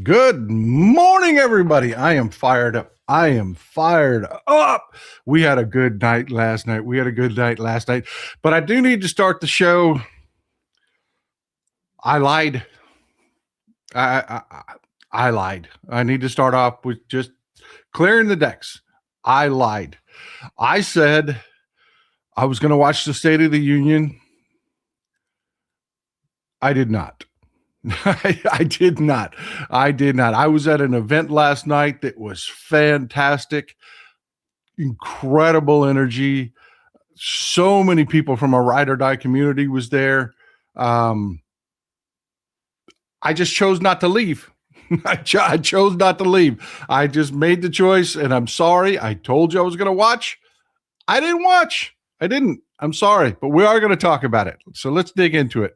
Good morning, everybody. I am fired up. I am fired up. We had a good night last night. But I do need to start the show. I lied. I lied. I need to start off with just clearing the decks. I lied. I said I was going to watch the State of the Union. I did not. I did not. I was at an event last night that was fantastic, incredible energy. So many people from a ride or die community was there. I just chose not to leave. I chose not to leave. I just made the choice, and I'm sorry. I told you I was going to watch. I didn't watch. I didn't. I'm sorry, but we are going to talk about it. So let's dig into it.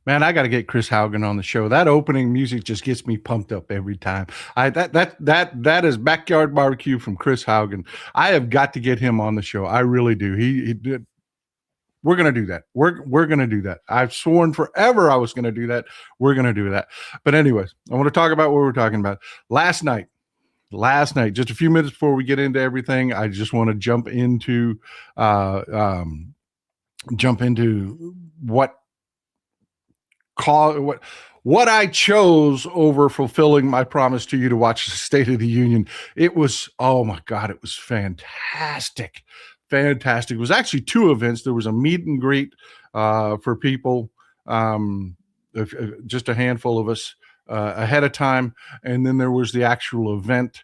Man, I got to get Chris Haugen on the show. That opening music just gets me pumped up every time. That is Backyard Barbecue from Chris Haugen. I have got to get him on the show. I really do. He did. We're going to do that. We're going to do that. I've sworn forever I was going to do that. We're going to do that. But anyways, I want to talk about what we're talking about. Last night, just a few minutes before we get into everything, I just want to jump into what I chose over fulfilling my promise to you to watch the State of the Union. It was, oh my God, it was fantastic. Fantastic. It was actually two events. There was a meet and greet for people, just a handful of us ahead of time. And then there was the actual event.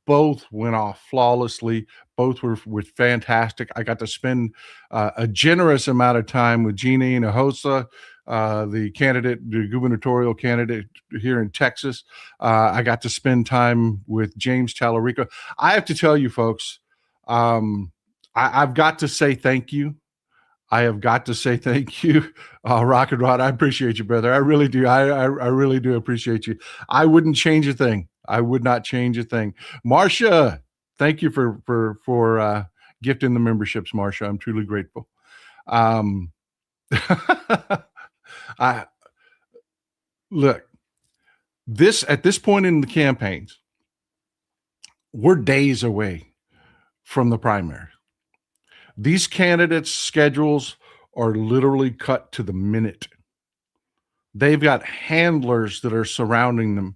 Both went off flawlessly. Both were fantastic. I got to spend a generous amount of time with Gina Hinajosa, the gubernatorial candidate here in Texas. I got to spend time with James Talarico. I have to tell you, folks, I've got to say thank you. I have got to say thank you, Rock and Rod. I appreciate you, brother. I really do. I really do appreciate you. I wouldn't change a thing. I would not change a thing. Marcia, thank you for gifting the memberships, Marcia. I'm truly grateful. I look, at this point in the campaigns, we're days away from the primary. These candidates' schedules are literally cut to the minute. They've got handlers that are surrounding them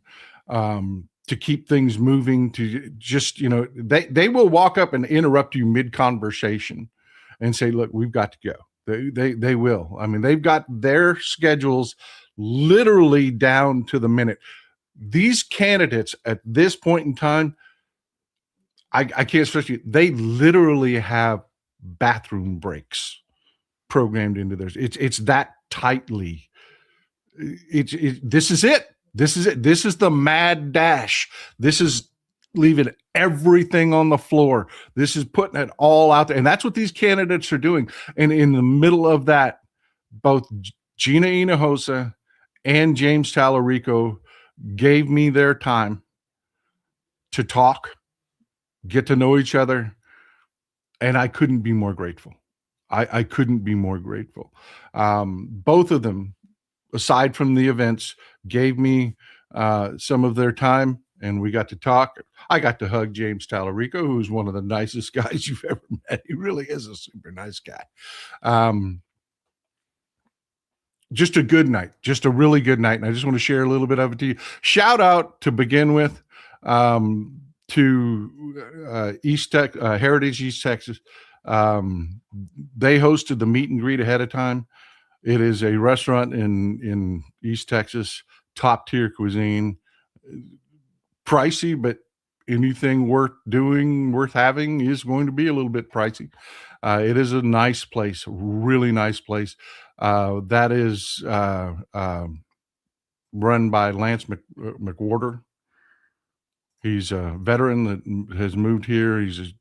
to keep things moving, to just, they will walk up and interrupt you mid-conversation and say, look, we've got to go. They will. I mean, they've got their schedules literally down to the minute. These candidates at this point in time, I can't stress you, they literally have bathroom breaks programmed into theirs. It's that tightly. This is it. This is the mad dash. This is leaving everything on the floor. This is putting it all out there. And that's what these candidates are doing. And in the middle of that, both Gina Hinajosa and James Talarico gave me their time to talk, get to know each other. And I couldn't be more grateful. I couldn't be more grateful. Both of them, aside from the events, gave me some of their time, and we got to talk. I got to hug James Talarico, who's one of the nicest guys you've ever met. He really is a super nice guy. just a good night, just a really good night. And I just want to share a little bit of it to you. Shout out to begin with to Heritage East Texas. They hosted the meet and greet ahead of time. It is a restaurant in East Texas, top tier cuisine, pricey, but anything worth doing, worth having is going to be a little bit pricey. It is a nice place, really nice place. That is run by Lance McWhorter. He's a veteran that has moved here. He's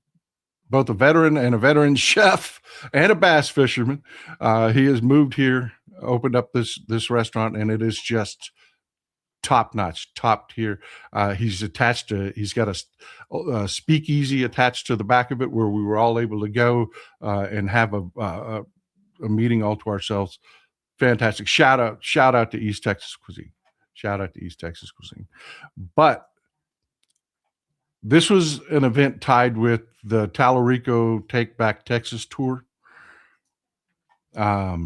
both a veteran and a veteran chef and a bass fisherman. He has moved here, opened up this restaurant, and it is just top notch, top tier. He's got a speakeasy attached to the back of it where we were all able to go and have a meeting all to ourselves. Fantastic. Shout out to East Texas cuisine. Shout out to East Texas cuisine. But this was an event tied with the Talarico Take Back Texas tour. I've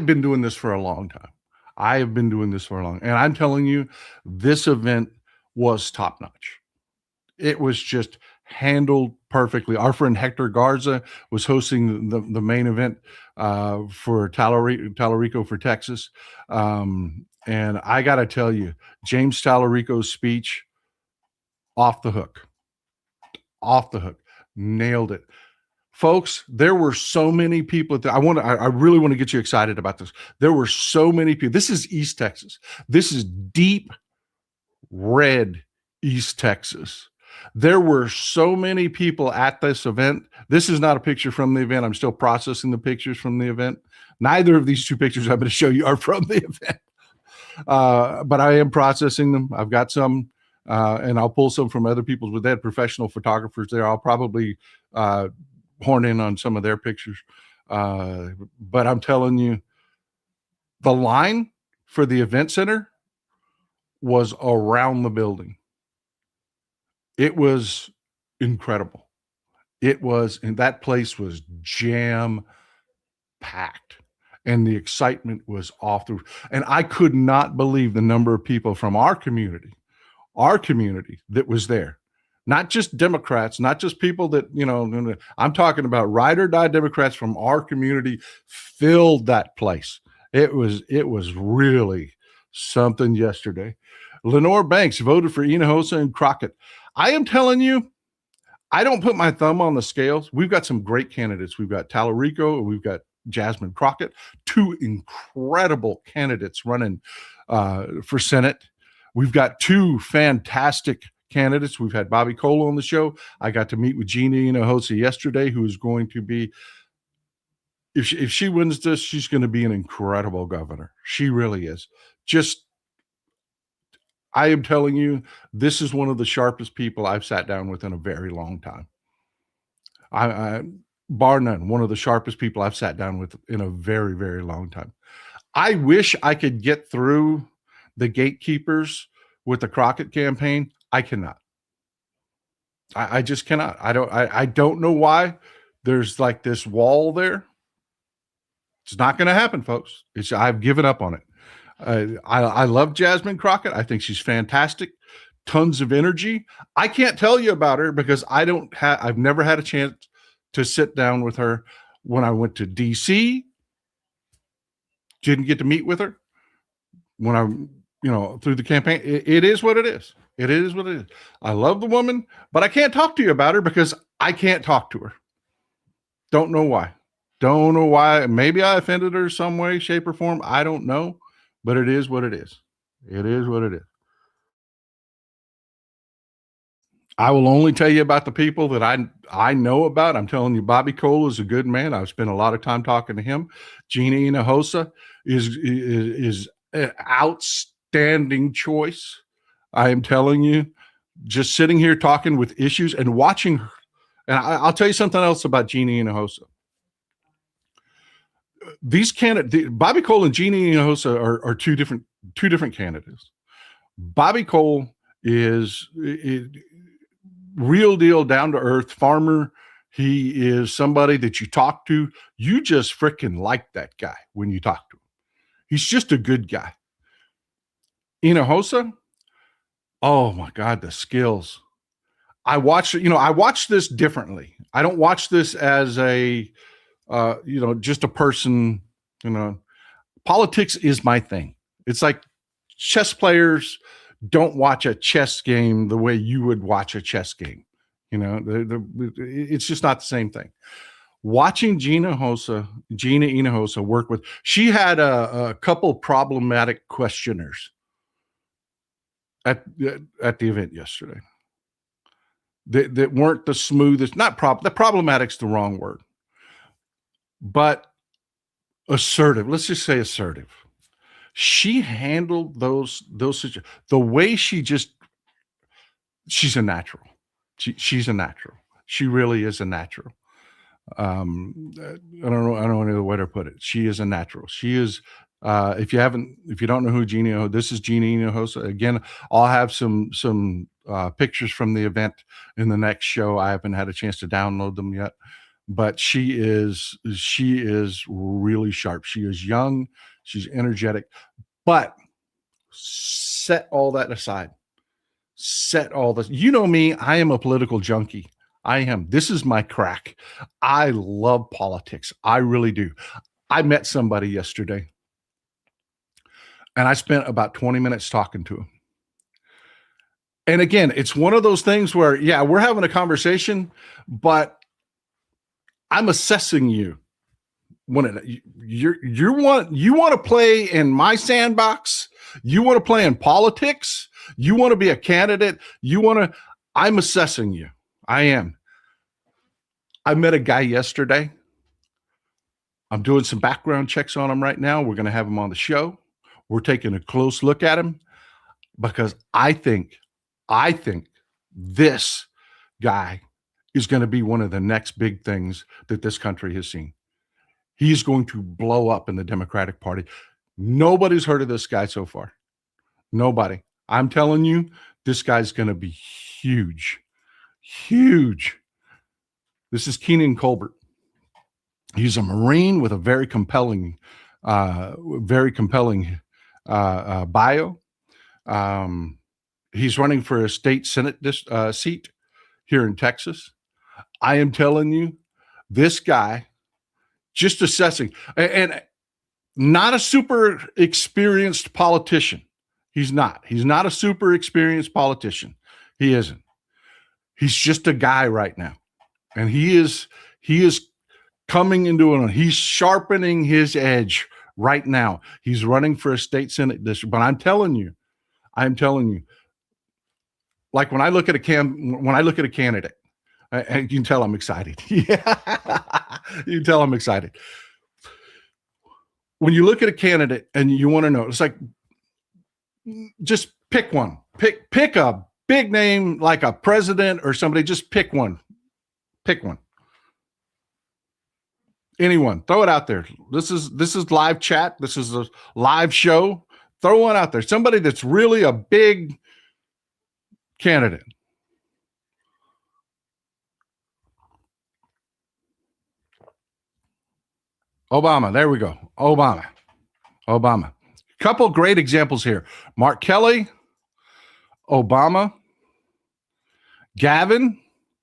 been doing this for a long time. And I'm telling you, this event was top notch. It was just handled perfectly. Our friend Hector Garza was hosting the main event for Talarico for Texas. And I got to tell you, James Talarico's speech, off the hook, nailed it. Folks, there were so many people. I really want to get you excited about this. There were so many people. This is East Texas. This is deep red East Texas. There were so many people at this event. This is not a picture from the event. I'm still processing the pictures from the event. Neither of these two pictures I'm going to show you are from the event. But I am processing them. I've got some, and I'll pull some from other people's. With that, professional photographers there. I'll probably horn in on some of their pictures. But I'm telling you, the line for the event center was around the building. It was incredible. And that place was jam packed. And the excitement was off the roof. And I could not believe the number of people from our community that was there. Not just Democrats, not just people that, I'm talking about ride or die Democrats from our community filled that place. It was really something yesterday. Lenore Banks voted for Hinajosa and Crockett. I am telling you, I don't put my thumb on the scales. We've got some great candidates. We've got Talarico, and we've got Jasmine Crockett, two incredible candidates running for Senate. We've got two fantastic candidates. We've had Bobby Cole on the show. I got to meet with Gina Hinajosa yesterday, who is going to be, if she wins this, she's going to be an incredible governor. She really is. I am telling you, this is one of the sharpest people I've sat down with in a very long time. I bar none, one of the sharpest people I've sat down with in a very, very long time. I wish I could get through the gatekeepers with the Crockett campaign. I cannot. I just cannot. I don't know why there's like this wall there. It's not going to happen, folks. I've given up on it. I love Jasmine Crockett. I think she's fantastic. Tons of energy. I can't tell you about her because I've never had a chance to sit down with her. When I went to DC, didn't get to meet with her. When I, through the campaign, it is what it is. It is what it is. I love the woman, but I can't talk to you about her because I can't talk to her. Don't know why. Maybe I offended her some way, shape, or form. I don't know, but it is what it is. It is what it is. I will only tell you about the people that I know about. I'm telling you, Bobby Cole is a good man. I've spent a lot of time talking to him. Gina Hinajosa is an outstanding choice. I am telling you, just sitting here talking with issues and watching her. And I'll tell you something else about Gina Hinajosa. These candidates, Bobby Cole and Gina Hinajosa are two different candidates. Bobby Cole is real deal, down to earth farmer. He is somebody that you talk to. You just freaking like that guy when you talk to him. He's just a good guy. Hinajosa, oh my God, the skills. I watch this differently. I don't watch this as just a person, politics is my thing. It's like chess players don't watch a chess game the way you would watch a chess game. It's just not the same thing. Watching Gina Hinajosa work with, she had a couple problematic questioners at the event yesterday that weren't the smoothest. The problematic's the wrong word, but assertive. Let's just say assertive. She handled those situations the way she's a natural. She's a natural. She really is a natural. I don't know any other way to put it. She is a natural. She is. If you don't know who Gina, this is Gina Hinajosa. Again, I'll have some pictures from the event in the next show. I haven't had a chance to download them yet, but she is really sharp. She is young. She's energetic, but set all that aside. Set all this. You know me, I am a political junkie. I am. This is my crack. I love politics. I really do. I met somebody yesterday and I spent about 20 minutes talking to him. And again, it's one of those things where, yeah, we're having a conversation, but I'm assessing you. You want to play in my sandbox? You want to play in politics? You want to be a candidate? I'm assessing you. I am. I met a guy yesterday. I'm doing some background checks on him right now. We're going to have him on the show. We're taking a close look at him because I think this guy is going to be one of the next big things that this country has seen. He's going to blow up in the Democratic Party. Nobody's heard of this guy so far. Nobody. I'm telling you, this guy's going to be huge. Huge. This is Keenan Colbert. He's a Marine with a very compelling bio. He's running for a state Senate seat here in Texas. I am telling you, this guy, just assessing, and not a super experienced politician. He's not a super experienced politician. He isn't. He's just a guy right now. And he is coming into he's sharpening his edge right now. He's running for a state Senate district. But I'm telling you, like when I look at a candidate, you can tell I'm excited. Yeah, you can tell I'm excited. When you look at a candidate and you want to know, it's like, just pick one. Pick a big name like a president or somebody. Just pick one. Pick one. Anyone. Throw it out there. This is live chat. This is a live show. Throw one out there. Somebody that's really a big candidate. Obama. There we go. Obama. Couple great examples here. Mark Kelly, Obama, Gavin.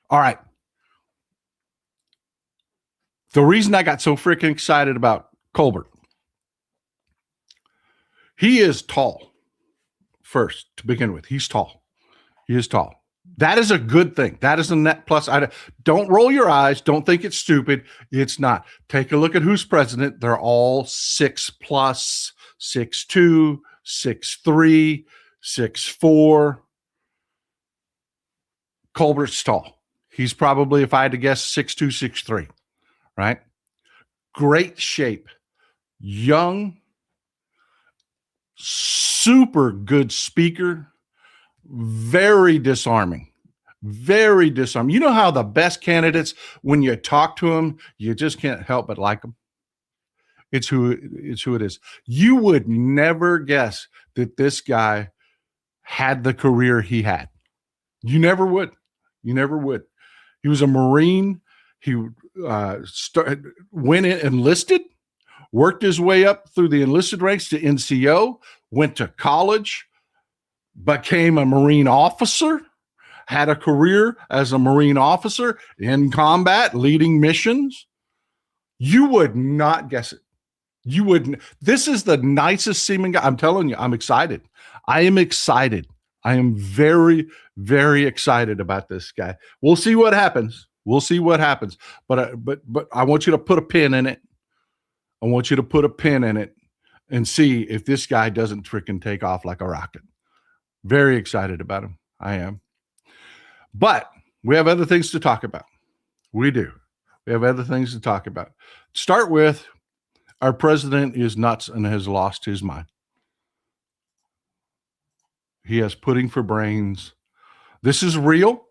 All right. The reason I got so freaking excited about Colbert, he is tall. First, to begin with, he's tall. He is tall. That is a good thing. That is a net plus. Don't roll your eyes. Don't think it's stupid. It's not. Take a look at who's president. They're all 6+, 6'2", 6'3", 6'4". Colbert's tall. He's probably, if I had to guess, 6'2", 6'3", right? Great shape. Young, super good speaker, very disarming. Very disarming. You know how the best candidates, when you talk to them, you just can't help but like them. It's who it is. You would never guess that this guy had the career he had. You never would. He was a Marine. He went in, enlisted, worked his way up through the enlisted ranks to NCO, went to college, became a Marine officer, had a career as a Marine officer in combat, leading missions. You would not guess it. You wouldn't. This is the nicest seeming guy. I'm telling you, I'm excited. I am excited. I am very, very excited about this guy. We'll see what happens. We'll see what happens. But I want you to put a pin in it. I want you to put a pin in it and see if this guy doesn't freaking take off like a rocket. Very excited about him. I am. But we have other things to talk about. We do. We have other things to talk about. Start with, our president is nuts and has lost his mind. He has pudding for brains. This is real.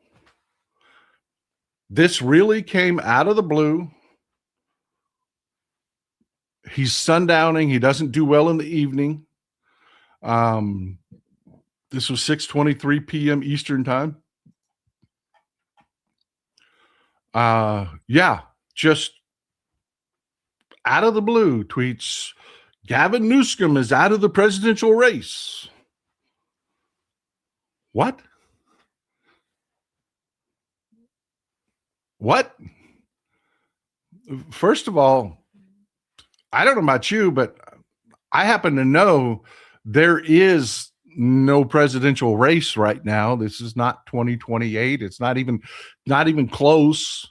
This really came out of the blue. He's sundowning. He doesn't do well in the evening. This was 6:23 p.m. Eastern time. Just out of the blue tweets, Gavin Newsom is out of the presidential race. What? First of all, I don't know about you, but I happen to know there is no presidential race right now. This is not 2028. It's not even close.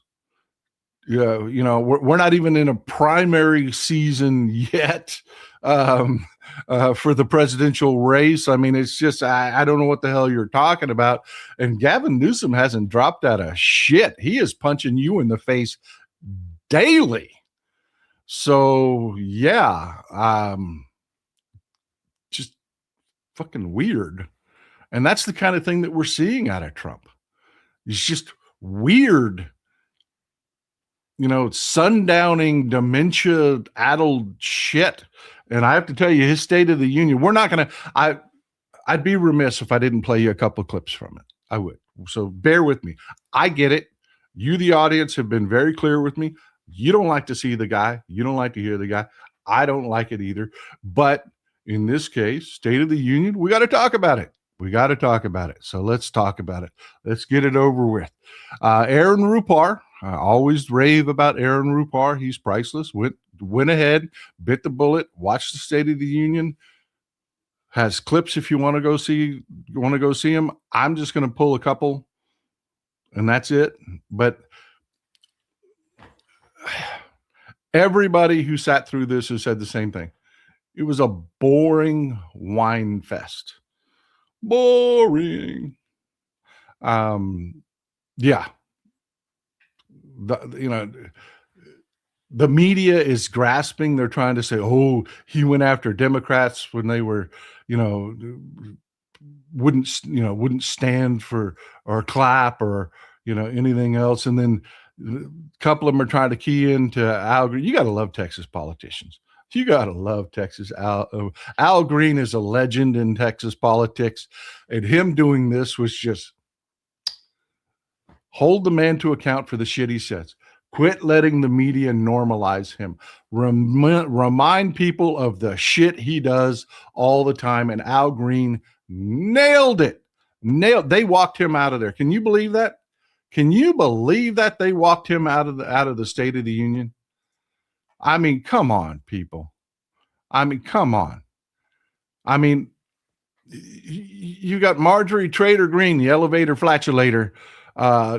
We're not even in a primary season yet for the presidential race. I mean, it's just, I don't know what the hell you're talking about. And Gavin Newsom hasn't dropped out of shit. He is punching you in the face daily. So just fucking weird. And that's the kind of thing that we're seeing out of Trump. It's just weird. Sundowning, dementia-addled shit. And I have to tell you, his State of the Union, we're not going to, I'd be remiss if I didn't play you a couple of clips from it. I would. So bear with me. I get it. You, the audience, have been very clear with me. You don't like to see the guy. You don't like to hear the guy. I don't like it either. But in this case, State of the Union, we got to talk about it. So let's talk about it. Let's get it over with. Aaron Rupar, I always rave about Aaron Rupar. He's priceless. Went ahead, bit the bullet, watched the State of the Union. Has clips if you want to go see him. I'm just going to pull a couple, and that's it. But everybody who sat through this has said the same thing. It was a boring whine fest. Boring. The media is grasping. They're trying to say, oh, he went after Democrats when they were, wouldn't stand for or clap or, anything else. And then a couple of them are trying to key into Al Green. You got to love Texas politicians. You got to love Texas. Al Green is a legend in Texas politics. And him doing this was just hold the man to account for the shit he says. Quit letting the media normalize him. Remind people of the shit he does all the time. And Al Green nailed it. They walked him out of there. Can you believe that? Can you believe that they walked him out of the State of the Union? I mean, come on, people. Come on. You got Marjorie Trader Green, the elevator flatulator,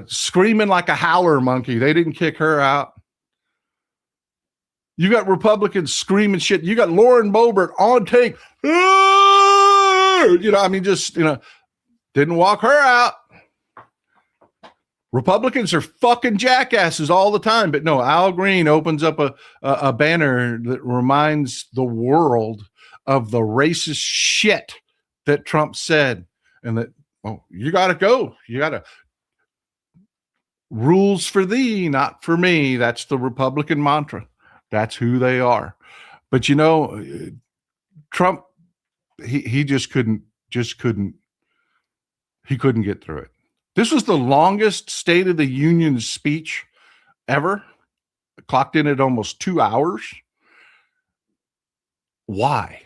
screaming like a howler monkey. They didn't kick her out. You got Republicans screaming shit. You got Lauren Boebert on tape. Didn't walk her out. Republicans are fucking jackasses all the time. But no, Al Green opens up a banner that reminds the world of the racist shit that Trump said. And that, you got to go. You got to. Rules for thee, not for me. That's the Republican mantra. That's who they are. But Trump, he just couldn't get through it. This was the longest State of the Union speech ever, clocked in at almost 2 hours. Why?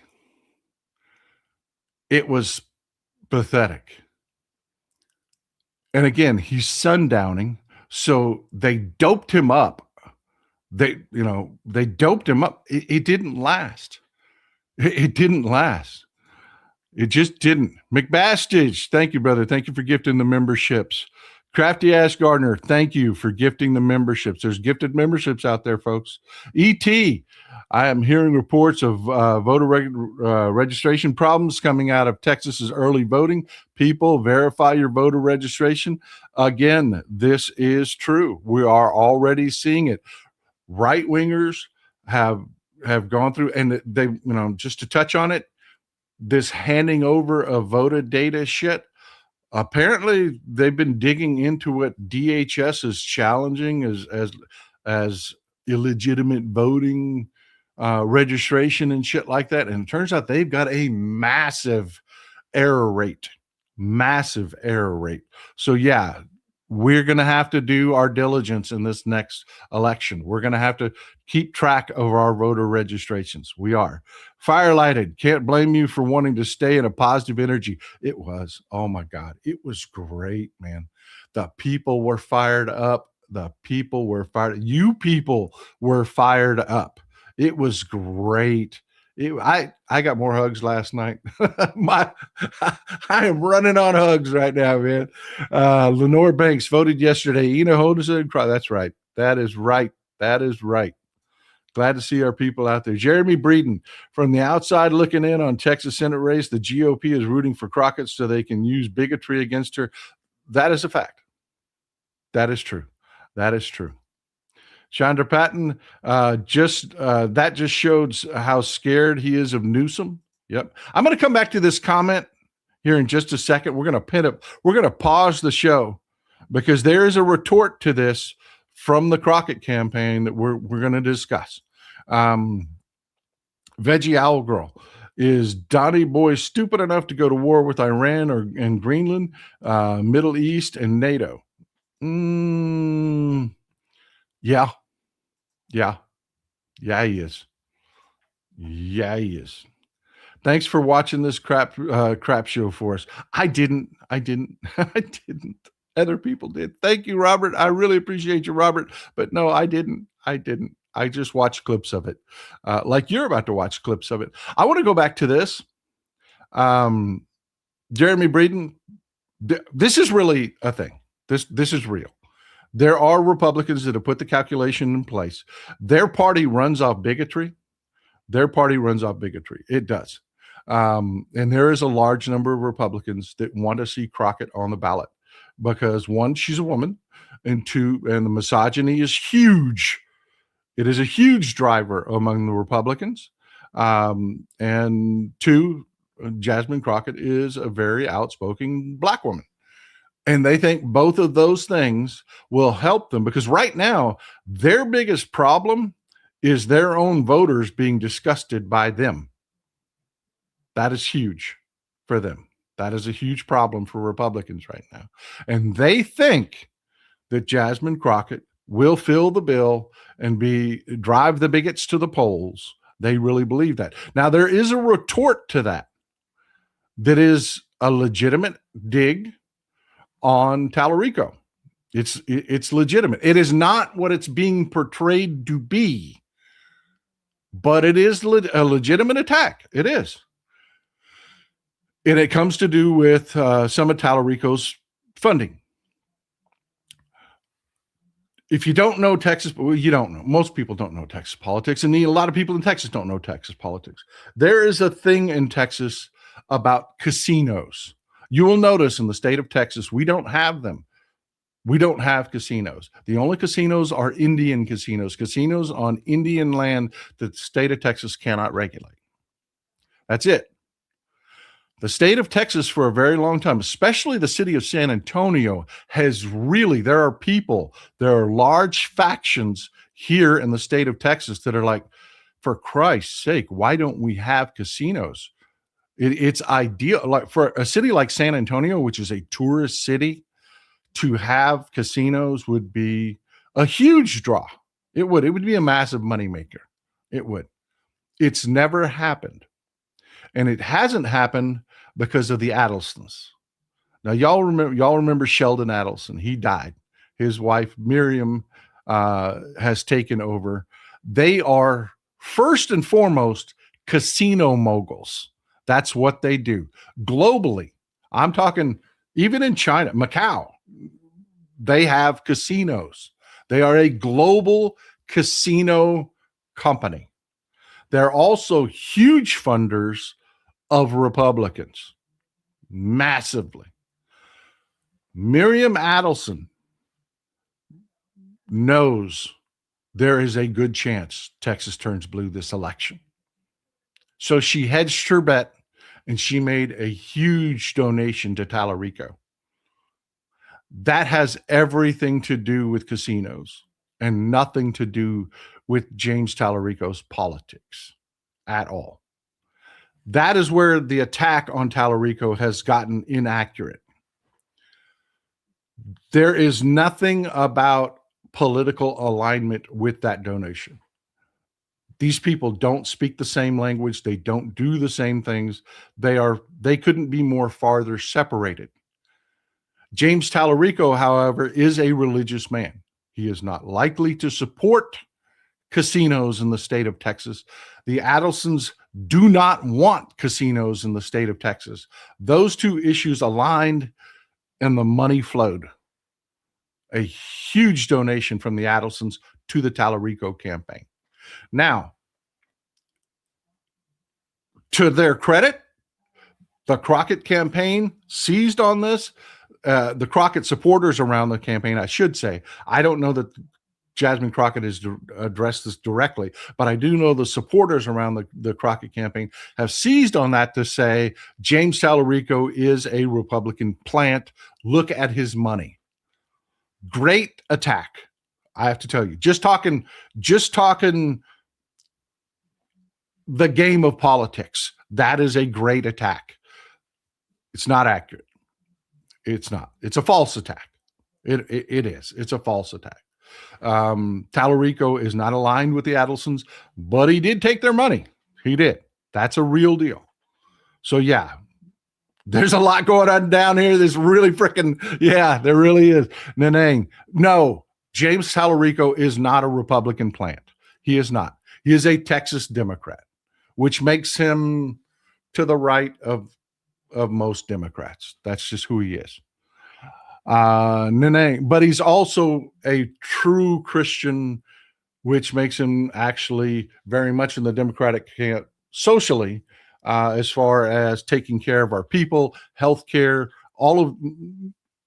It was pathetic. And again, he's sundowning, so they doped him up. They doped him up. It didn't last. It didn't last. It just didn't. McBastage, thank you, brother. Thank you for gifting the memberships. Crafty Ash Gardner, thank you for gifting the memberships. There's gifted memberships out there, folks. E.T., I am hearing reports of voter registration problems coming out of Texas's early voting. People, verify your voter registration. Again, this is true. We are already seeing it. Right-wingers have gone through, and they, just to touch on it, this handing over of voter data shit, apparently they've been digging into what DHS is challenging as illegitimate voting registration and shit like that. And it turns out they've got a massive error rate. So yeah, we're going to have to do our diligence in this next election. We're going to have to keep track of our voter registrations. We are. Firelighted, can't blame you for wanting to stay in a positive energy. It was, oh my God, it was great, man. The people were fired up. You people were fired up. It was great. I got more hugs last night. I am running on hugs right now, man. Lenore Banks voted yesterday. Hinajosa, that's right. That is right. Glad to see our people out there. Jeremy Breeden, from the outside looking in on Texas Senate race, the GOP is rooting for Crockett so they can use bigotry against her. That is a fact. That is true. Chandra Patton, that just shows how scared he is of Newsom. Yep. I'm going to come back to this comment here in just a second. We're going to pin it. We're going to pause the show because there is a retort to this from the Crockett campaign that we're going to discuss. Veggie Owl Girl, is Donnie Boy stupid enough to go to war with Iran and Greenland, Middle East, and NATO? Yeah, he is. Thanks for watching this crap show for us. I didn't. Other people did. Thank you, Robert. I really appreciate you, Robert. But no, I didn't. I just watched clips of it, like you're about to watch clips of it. I want to go back to this. Jeremy Breeden, this is really a thing. This is real. There are Republicans that have put the calculation in place. Their party runs off bigotry. It does. And there is a large number of Republicans that want to see Crockett on the ballot because, one, she's a woman, and two, and the misogyny is huge. It is a huge driver among the Republicans. And two, Jasmine Crockett is a very outspoken Black woman. And they think both of those things will help them because right now, their biggest problem is their own voters being disgusted by them. That is huge for them. That is a huge problem for Republicans right now. And they think that Jasmine Crockett will fill the bill and drive the bigots to the polls. They really believe that. Now, there is a retort to that is a legitimate dig on Talarico. It's legitimate. It is not what it's being portrayed to be, but it is a legitimate attack. It is. And it comes to do with some of Talarico's funding. If you don't know Texas, you don't know. Most people don't know Texas politics, and a lot of people in Texas don't know Texas politics. There is a thing in Texas about casinos. You will notice in the state of Texas, we don't have them. We don't have casinos. The only casinos are Indian casinos on Indian land that the state of Texas cannot regulate. That's it. The state of Texas for a very long time, especially the city of San Antonio, there are large factions here in the state of Texas that are like, for Christ's sake, why don't we have casinos? It's ideal, like for a city like San Antonio, which is a tourist city, to have casinos would be A huge draw. It would. It would be a massive moneymaker. It would. It's never happened. And it hasn't happened because of the Adelsons. Now, y'all remember Sheldon Adelson. He died. His wife, Miriam, has taken over. They are first and foremost casino moguls. That's what they do. Globally, I'm talking even in China, Macau, they have casinos. They are a global casino company. They're also huge funders of Republicans, massively. Miriam Adelson knows there is a good chance Texas turns blue this election. So she hedged her bet and she made a huge donation to Talarico. That has everything to do with casinos and nothing to do with James Talarico's politics at all. That is where the attack on Talarico has gotten inaccurate. There is nothing about political alignment with that donation. These people don't speak the same language. They don't do the same things. They couldn't be more farther separated. James Talarico, however, is a religious man. He is not likely to support casinos in the state of Texas. The Adelsons do not want casinos in the state of Texas. Those two issues aligned and the money flowed. A huge donation from the Adelsons to the Talarico campaign. Now, to their credit, the Crockett campaign seized on this. The Crockett supporters around the campaign, I should say. I don't know that Jasmine Crockett has addressed this directly, but I do know the supporters around the Crockett campaign have seized on that to say James Talarico is a Republican plant. Look at his money. Great attack, I have to tell you. Just talking the game of politics. That is a great attack. It's not accurate. It's not. It's a false attack. It is. It's a false attack. Talarico is not aligned with the Adelsons, but he did take their money. He did. That's a real deal. So yeah, there's a lot going on down here. There's really there really is. Nanang. No, James Talarico is not a Republican plant. He is not. He is a Texas Democrat, which makes him to the right of most Democrats. That's just who he is. But he's also a true Christian, which makes him actually very much in the Democratic camp socially, as far as taking care of our people, healthcare, all of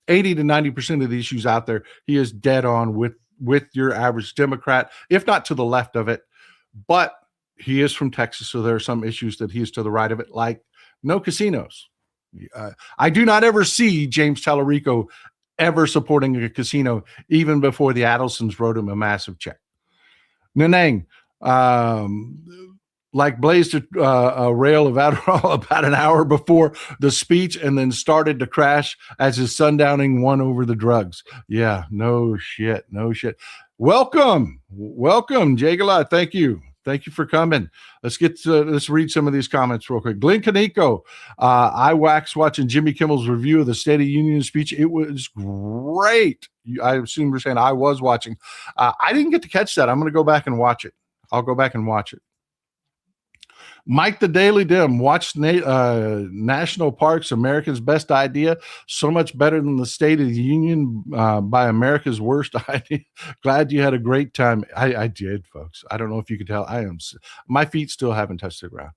80 to 90% of the issues out there. He is dead on with your average Democrat, if not to the left of it. But he is from Texas, so there are some issues that he is to the right of it, like no casinos. I do not ever see James Talarico ever supporting a casino, even before the Adelsons wrote him a massive check. Nanang, like blazed a rail of Adderall about an hour before the speech and then started to crash as his sundowning won over the drugs. Yeah, no shit. Welcome, Jagala. Thank you for coming. Let's read some of these comments real quick. Glenn Kaneko, I waxed watching Jimmy Kimmel's review of the State of the Union speech. It was great. I assume you're saying I was watching. I didn't get to catch that. I'm going to go back and watch it. I'll go back and watch it. Mike the Daily Dim, watch National Parks, America's Best Idea. So much better than the State of the Union by America's Worst Idea. Glad you had a great time. I did, folks. I don't know if you could tell. My feet still haven't touched the ground.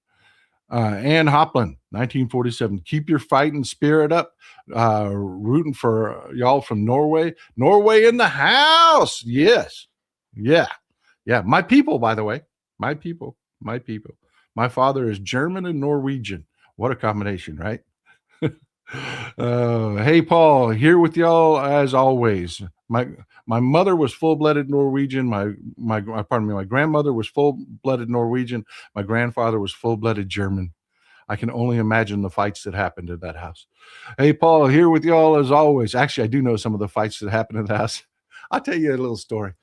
Ann Hopland, 1947. Keep your fighting spirit up. Rooting for y'all from Norway. Norway in the house. Yes. Yeah. My people, by the way. My people. My father is German and Norwegian. What a combination, right? Hey, Paul, here with y'all as always. My mother was full-blooded Norwegian. My grandmother was full-blooded Norwegian. My grandfather was full-blooded German. I can only imagine the fights that happened in that house. Hey, Paul, here with y'all as always. Actually, I do know some of the fights that happened in the house. I'll tell you a little story.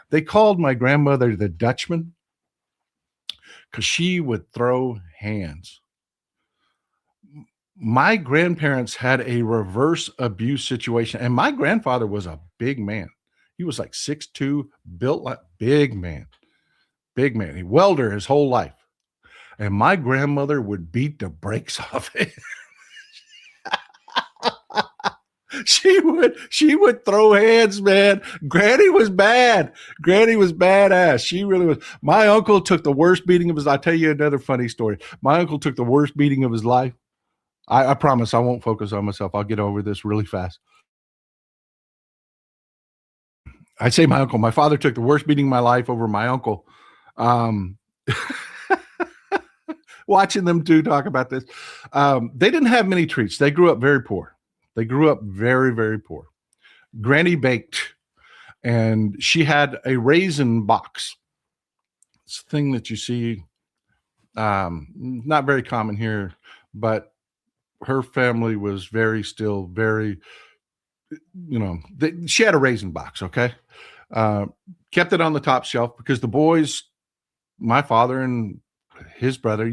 They called my grandmother the Dutchman because she would throw hands. My grandparents had a reverse abuse situation, and my grandfather was a big man. He was like 6'2", built like big man. Big man. He welder his whole life. And my grandmother would beat the brakes off it. She would throw hands, man. Granny was bad. Granny was badass. She really was. My uncle took the worst beating of his life. I'll tell you another funny story. My uncle took the worst beating of his life. I promise I won't focus on myself. I'll get over this really fast. I say my uncle. My father took the worst beating of my life over my uncle. Watching them two talk about this. They didn't have many treats. They grew up very poor. They grew up very, very poor. Granny baked, and she had a raisin box. It's a thing that you see, not very common here, but her family was very, she had a raisin box, okay? Kept it on the top shelf because the boys, my father and his brother,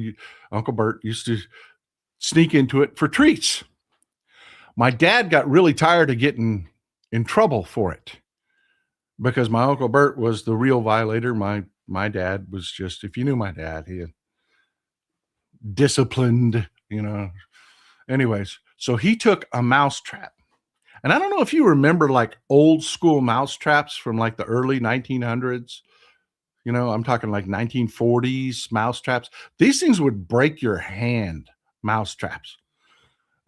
Uncle Bert, used to sneak into it for treats. My dad got really tired of getting in trouble for it because my Uncle Bert was the real violator. My dad was just, if you knew my dad, he had disciplined, Anyways, so he took a mouse trap. And I don't know if you remember like old school mouse traps from like the early 1900s. I'm talking like 1940s mouse traps. These things would break your hand, mouse traps.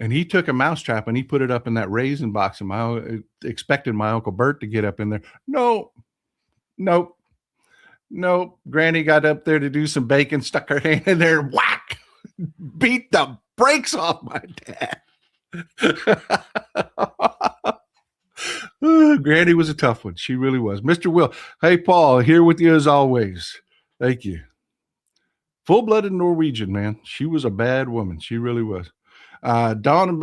And he took a mouse trap and he put it up in that raisin box, and expected my Uncle Bert to get up in there. Nope. Granny got up there to do some baking, stuck her hand in there, whack, beat the brakes off my dad. Granny was a tough one. She really was. Mr. Will, hey, Paul, here with you as always. Thank you. Full-blooded Norwegian, man. She was a bad woman. She really was. Don,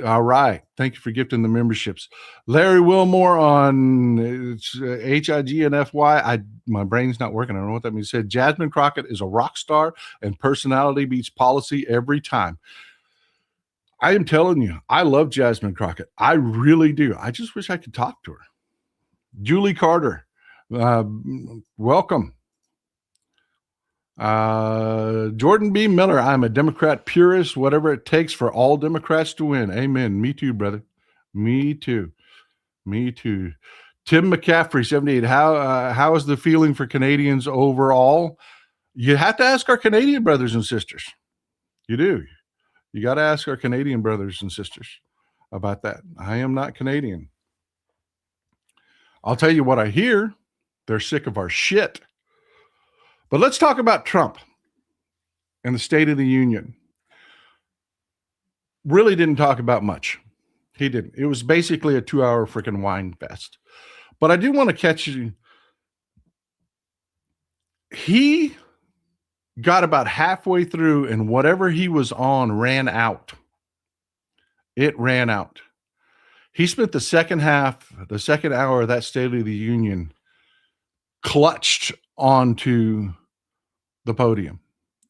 all right. Thank you for gifting the memberships. Larry Wilmore on HIGNFY. My brain's not working. I don't know what that means. Said Jasmine Crockett is a rock star and personality beats policy every time. I am telling you, I love Jasmine Crockett. I really do. I just wish I could talk to her. Julie Carter, welcome. Jordan B. Miller, I'm a Democrat purist, whatever it takes for all Democrats to win. Amen. Me too, brother. Me too. Tim McCaffrey, 78. How is the feeling for Canadians overall? You have to ask our Canadian brothers and sisters. You do. You got to ask our Canadian brothers and sisters about that. I am not Canadian. I'll tell you what I hear. They're sick of our shit. But let's talk about Trump and the State of the Union. Really didn't talk about much. He didn't. It was basically a 2-hour freaking wine fest. But I do want to catch you. He got about halfway through, and whatever he was on ran out. It ran out. He spent the second hour of that State of the Union clutched onto the podium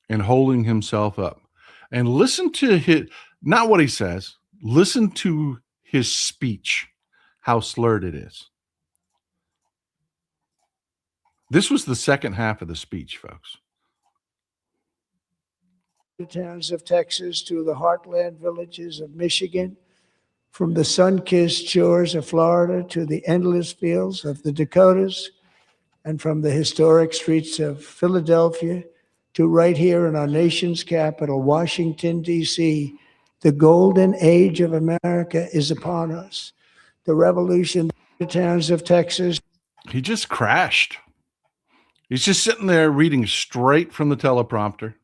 and holding himself up. And listen to not what he says, listen to his speech, how slurred it is. This was the second half of the speech, folks. The towns of Texas to the heartland villages of Michigan, from the sun-kissed shores of Florida to the endless fields of the Dakotas, and from the historic streets of Philadelphia to right here in our nation's capital, Washington, D.C., the golden age of America is upon us. The revolution, the towns of Texas. He just crashed. He's just sitting there reading straight from the teleprompter.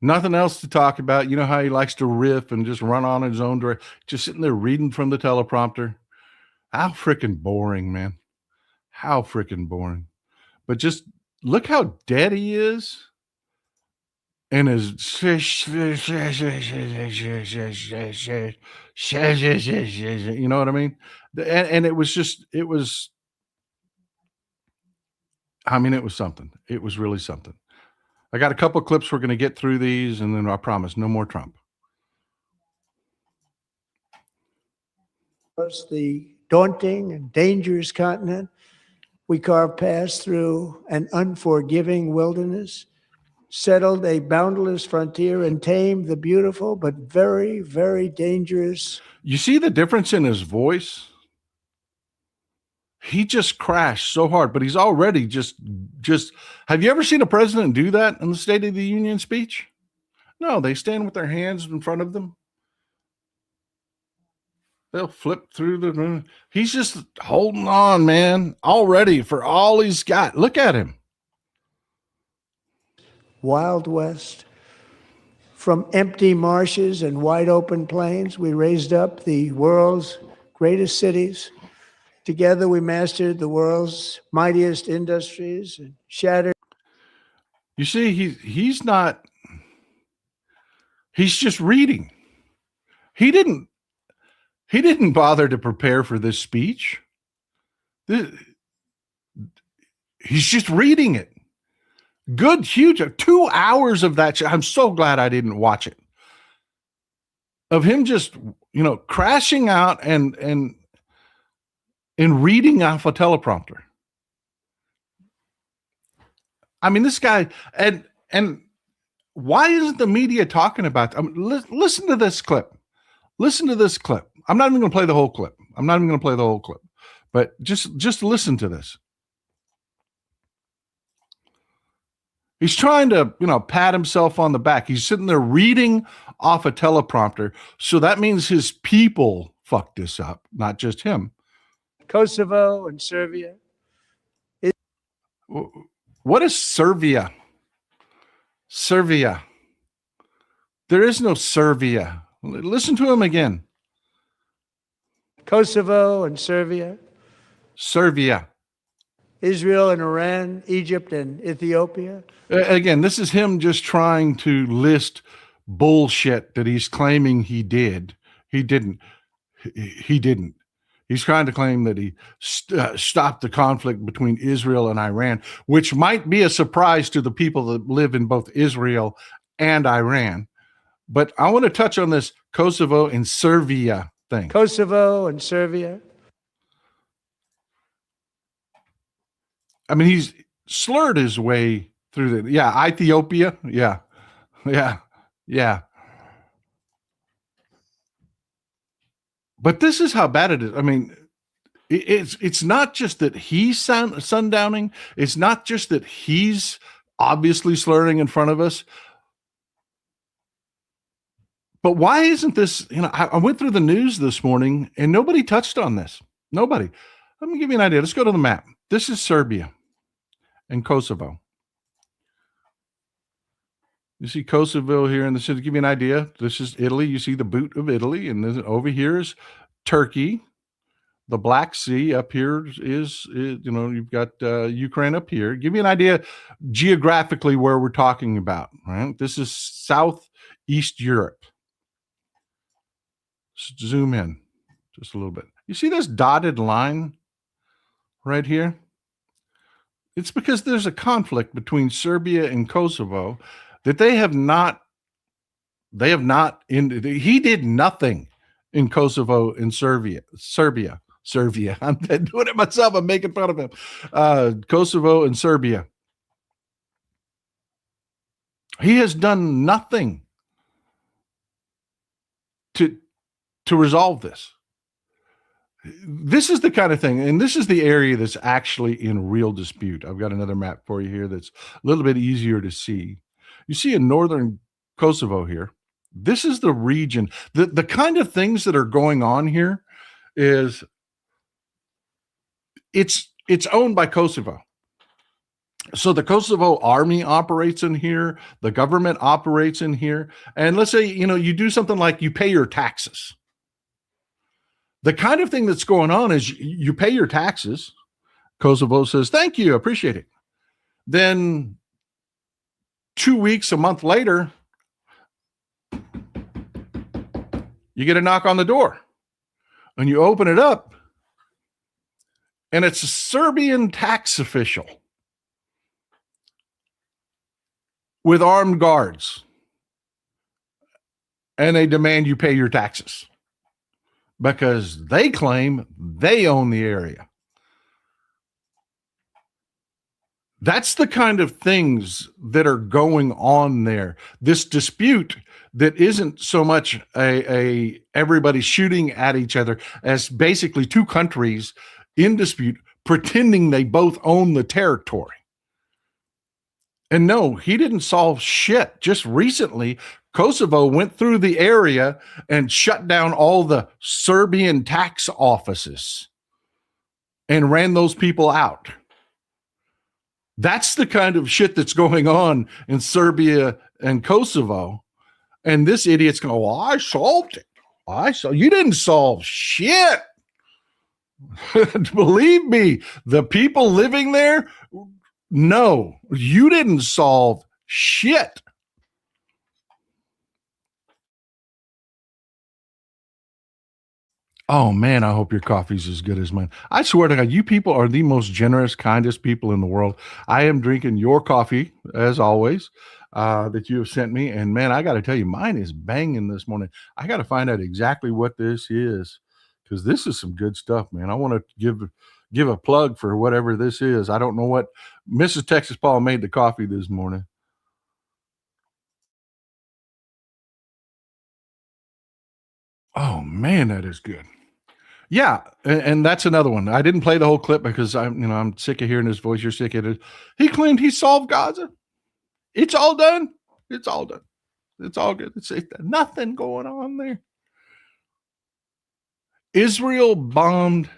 Nothing else to talk about. You know how he likes to riff and just run on his own direction. Just sitting there reading from the teleprompter. How freaking boring, man. How freaking boring. But just look how dead he is. and his you know what I mean? And it was just, it was, I mean, it was something. It was really something. I got a couple of clips. We're going to get through these, and then I promise no more Trump. The daunting and dangerous continent, we carved paths through an unforgiving wilderness, settled a boundless frontier, and tamed the beautiful but very, very dangerous. You see the difference in his voice? He just crashed so hard, but he's already just, have you ever seen a president do that in the State of the Union speech? No, they stand with their hands in front of them. They'll flip through the, he's just holding on, man, already for all he's got. Look at him. Wild West. From empty marshes and wide open plains, we raised up the world's greatest cities. Together, we mastered the world's mightiest industries and shattered. You see, he's not, he's just reading. He didn't bother to prepare for this speech. He's just reading it. Good, huge, 2 hours of that. I'm so glad I didn't watch it. Of him just, crashing out and reading off a teleprompter. I mean, this guy, and why isn't the media talking about? Listen to this clip. Listen to this clip. I'm not even going to play the whole clip. But just listen to this. He's trying to, pat himself on the back. He's sitting there reading off a teleprompter. So that means his people fucked this up, not just him. Kosovo and Serbia. What is Serbia? Serbia. There is no Serbia. Listen to him again. Kosovo and Serbia. Serbia. Israel and Iran, Egypt and Ethiopia. Again, this is him just trying to list bullshit that he's claiming he did. He didn't. He didn't. He's trying to claim that he stopped the conflict between Israel and Iran, which might be a surprise to the people that live in both Israel and Iran. But I want to touch on this Kosovo and Serbia thing. Kosovo and Serbia. I mean, he's slurred his way through the, Ethiopia. Yeah. But this is how bad it is. I mean, it's not just that he's sundowning. It's not just that he's obviously slurring in front of us. But why isn't this, I went through the news this morning and nobody touched on this. Nobody. Let me give you an idea. Let's go to the map. This is Serbia and Kosovo. You see Kosovo here, and this is to give you an idea. This is Italy. You see the boot of Italy, and then over here is Turkey. The Black Sea up here is you've got Ukraine up here. Give you an idea geographically where we're talking about. Right, this is Southeast Europe. Zoom in just a little bit. You see this dotted line right here? It's because there's a conflict between Serbia and Kosovo that he did nothing in Kosovo and Serbia. I'm doing it myself. I'm making fun of him. Kosovo and Serbia. He has done nothing to resolve this. This is the kind of thing, and this is the area that's actually in real dispute. I've got another map for you here that's a little bit easier to see. You see in northern Kosovo here, this is the region. The kind of things that are going on here is it's owned by Kosovo. So the Kosovo army operates in here, the government operates in here, and let's say, you do something like you pay your taxes. The kind of thing that's going on is you pay your taxes. Kosovo says, thank you, appreciate it. Then 2 weeks, a month later, you get a knock on the door and you open it up and it's a Serbian tax official with armed guards. And they demand you pay your taxes because they claim they own the area. That's the kind of things that are going on there. This dispute that isn't so much a everybody shooting at each other as basically two countries in dispute pretending they both own the territory. And no, he didn't solve shit. Just recently, Kosovo went through the area and shut down all the Serbian tax offices and ran those people out. That's the kind of shit that's going on in Serbia and Kosovo. And this idiot's going, well, I solved it. You didn't solve shit. Believe me, the people living there, no, you didn't solve shit. Oh man, I hope your coffee's as good as mine. I swear to God, you people are the most generous, kindest people in the world. I am drinking your coffee as always that you have sent me, and man, I got to tell you, mine is banging this morning. I got to find out exactly what this is because this is some good stuff, man. I want to give a plug for whatever this is. I don't know what Mrs. Texas Paul made the coffee this morning. Oh man, that is good. Yeah, and that's another one. I didn't play the whole clip because I'm sick of hearing his voice. You're sick of it. He claimed he solved Gaza. It's all done. It's all done. It's all good. It's nothing going on there. Israel bombed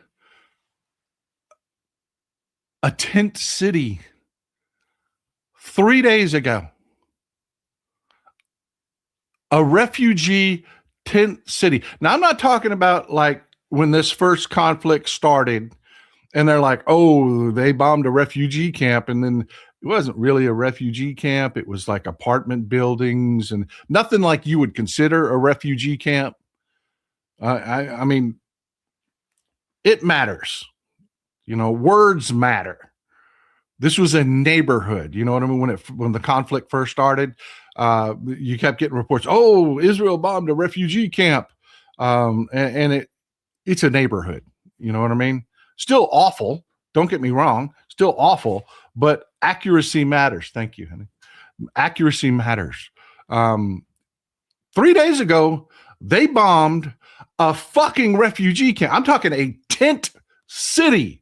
a tent city 3 days ago. A refugee tent city. Now, I'm not talking about like when this first conflict started and they're like, oh, they bombed a refugee camp. And then it wasn't really a refugee camp. It was like apartment buildings and nothing like you would consider a refugee camp. I mean, it matters. Words matter. This was a neighborhood. You know what I mean? When the conflict first started, you kept getting reports. Oh, Israel bombed a refugee camp, and it's a neighborhood. You know what I mean? Still awful. Don't get me wrong. Still awful, but accuracy matters. Thank you, honey. Accuracy matters. 3 days ago, they bombed a fucking refugee camp. I'm talking a tent city.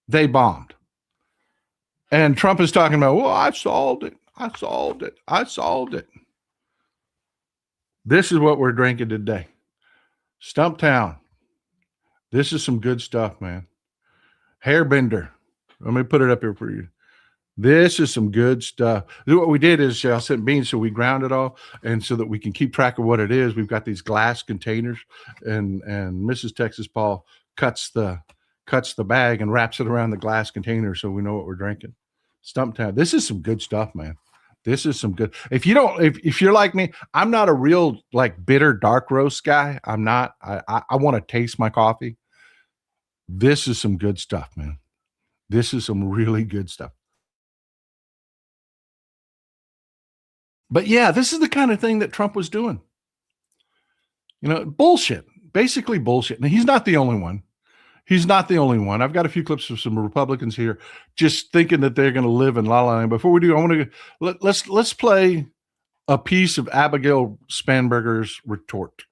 They bombed. And Trump is talking about, well, I solved it. I solved it. I solved it. This is what we're drinking today. Stumptown. This is some good stuff, man. Hairbender. Let me put it up here for you. This is some good stuff. What we did is I sent beans, so we ground it all, and so that we can keep track of what it is. We've got these glass containers, and Mrs. Texas Paul cuts the bag and wraps it around the glass container so we know what we're drinking. Stumptown. This is some good stuff, man. This is some good. If you're like me, I'm not a real like bitter dark roast guy. I'm not. I want to taste my coffee. This is some good stuff, man. This is some really good stuff. But yeah, this is the kind of thing that Trump was doing. Bullshit. Basically bullshit. And he's not the only one. He's not the only one. I've got a few clips of some Republicans here just thinking that they're going to live in la la land. Before we do, I want to let's play a piece of Abigail Spanberger's retort.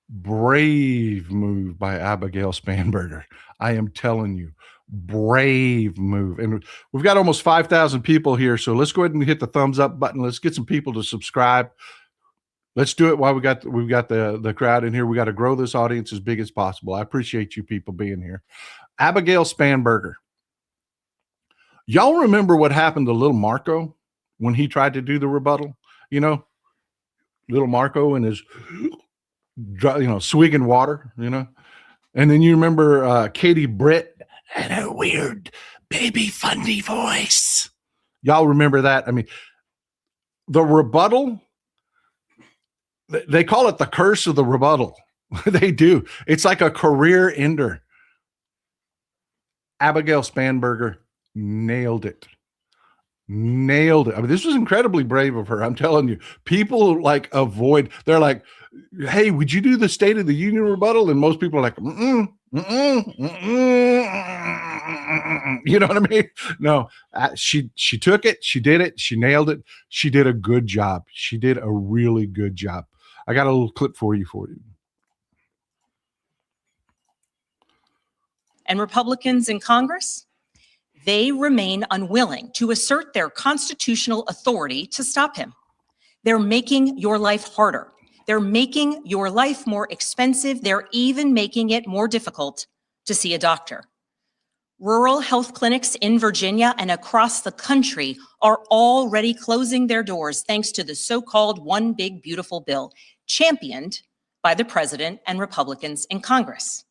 Brave move by Abigail Spanberger. I am telling you, brave move. And we've got almost 5,000 people here. So let's go ahead and hit the thumbs up button. Let's get some people to subscribe. Let's do it while we've got the crowd in here. We got to grow this audience as big as possible. I appreciate you people being here. Abigail Spanberger. Y'all remember what happened to little Marco when he tried to do the rebuttal? Little Marco and his, swigging water, And then you remember Katie Britt and her weird baby funny voice. Y'all remember that? I mean, the rebuttal, they call it the curse of the rebuttal. They do. It's like a career ender. Abigail Spanberger nailed it. Nailed it. I mean, this was incredibly brave of her. I'm telling you, people like avoid, they're like, hey, would you do the State of the Union rebuttal? And most people are like, you know what I mean? No, she took it. She did it. She nailed it. She did a good job. She did a really good job. I got a little clip for you. And Republicans in Congress, they remain unwilling to assert their constitutional authority to stop him. They're making your life harder. They're making your life more expensive. They're even making it more difficult to see a doctor. Rural health clinics in Virginia and across the country are already closing their doors thanks to the so-called One Big Beautiful Bill, championed by the president and Republicans in Congress.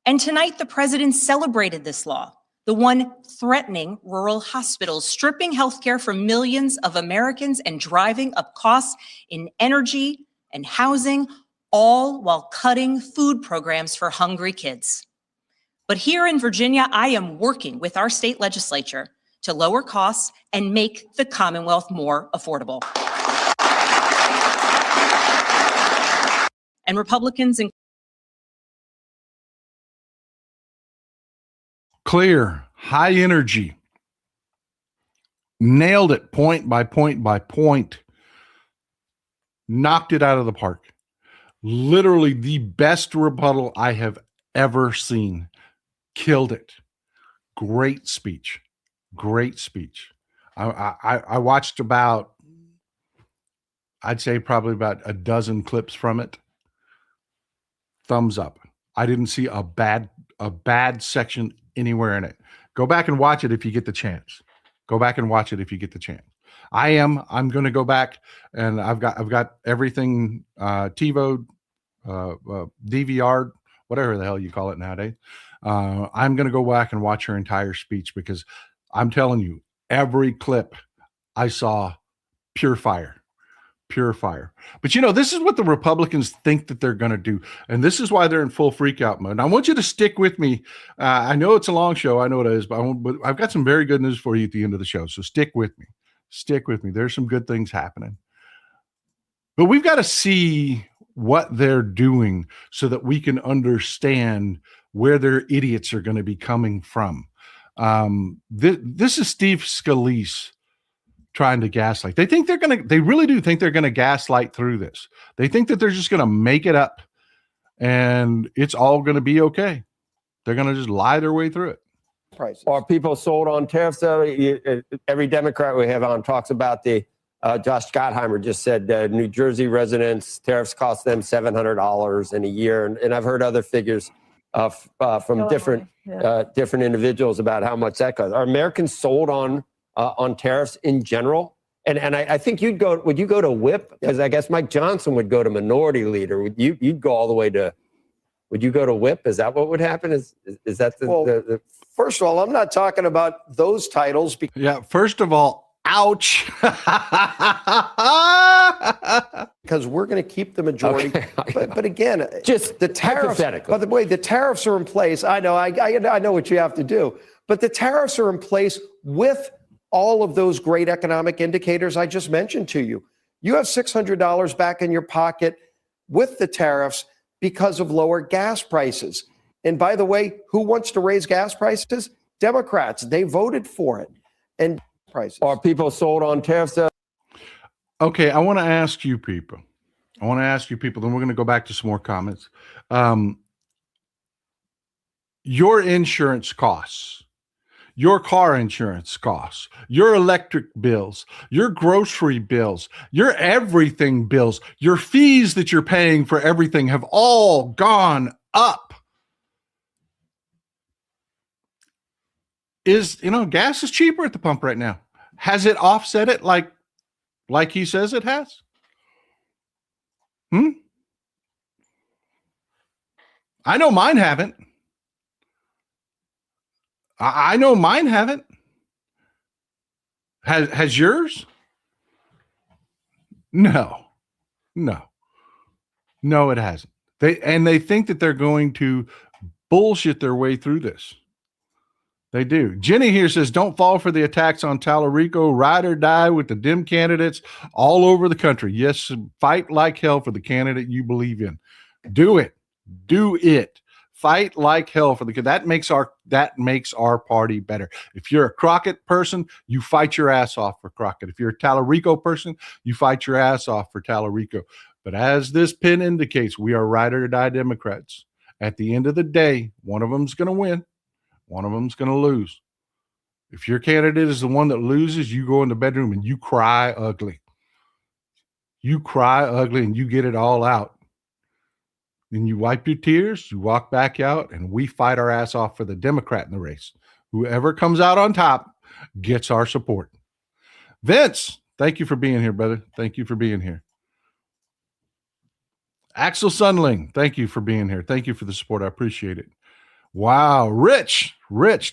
And tonight, the president celebrated this law, the one threatening rural hospitals, stripping healthcare from millions of Americans and driving up costs in energy and housing, all while cutting food programs for hungry kids. But here in Virginia, I am working with our state legislature to lower costs and make the Commonwealth more affordable. And Republicans in Clear, high energy, nailed it point by point by point, knocked it out of the park. Literally the best rebuttal I have ever seen. Killed it. Great speech. Great speech. I watched about, I'd say probably about a dozen clips from it. Thumbs up. I didn't see a bad section anywhere in it. Go back and watch it if you get the chance. Go back and watch it if you get the chance. I'm going to go back, and I've got everything TiVo, DVR, whatever the hell you call it nowadays. I'm going to go back and watch her entire speech, because I'm telling you, every clip I saw, pure fire. Pure fire. But this is what the Republicans think that they're going to do. And this is why they're in full freakout mode. And I want you to stick with me. I know it's a long show. I know it is, but I've got some very good news for you at the end of the show. So stick with me. Stick with me. There's some good things happening. But we've got to see what they're doing so that we can understand where their idiots are going to be coming from. This is Steve Scalise trying to gaslight. They really do think they're going to gaslight through this. They think that they're just going to make it up and it's all going to be okay. They're going to just lie their way through it. Prices. Are people sold on tariffs? Every Democrat we have on talks about the, Josh Gottheimer just said New Jersey residents, tariffs cost them $700 in a year. And I've heard other figures from different individuals about how much that costs. Are Americans sold on tariffs in general? And I think would you go to whip? Because I guess Mike Johnson would go to minority leader. You'd go all the way to, would you go to whip? Is that what would happen? Is that the First of all, I'm not talking about those titles. Yeah, first of all, ouch. Because we're going to keep the majority. Okay. But again, just the tariffs. By the way, the tariffs are in place. I know what you have to do. But the tariffs are in place with all of those great economic indicators I just mentioned to you. You have $600 back in your pocket with the tariffs because of lower gas prices. And by the way, who wants to raise gas prices? Democrats. They voted for it. And prices. Are people sold on tariffs? Okay, I want to ask you people. Then we're going to go back to some more comments. Your insurance costs, your car insurance costs, your electric bills, your grocery bills, your everything bills, your fees that you're paying for everything have all gone up. Gas is cheaper at the pump right now. Has it offset it like he says it has? I know mine haven't. I know mine haven't. Has yours? No, it hasn't. They think that they're going to bullshit their way through this. They do. Jenny here says, don't fall for the attacks on Talarico. Ride or die with the Dem candidates all over the country. Yes, fight like hell for the candidate you believe in. Do it. Do it. Fight like hell for that makes our party better. If you're a Crockett person, you fight your ass off for Crockett. If you're a Talarico person, you fight your ass off for Talarico. But as this pin indicates, we are ride or die Democrats. At the end of the day, one of them's going to win. One of them's going to lose. If your candidate is the one that loses, you go in the bedroom and you cry ugly. You cry ugly and you get it all out. Then you wipe your tears, you walk back out, and we fight our ass off for the Democrat in the race. Whoever comes out on top gets our support. Vince, thank you for being here, brother. Thank you for being here. Axel Sunling, thank you for being here. Thank you for the support. I appreciate it. Wow. Rich,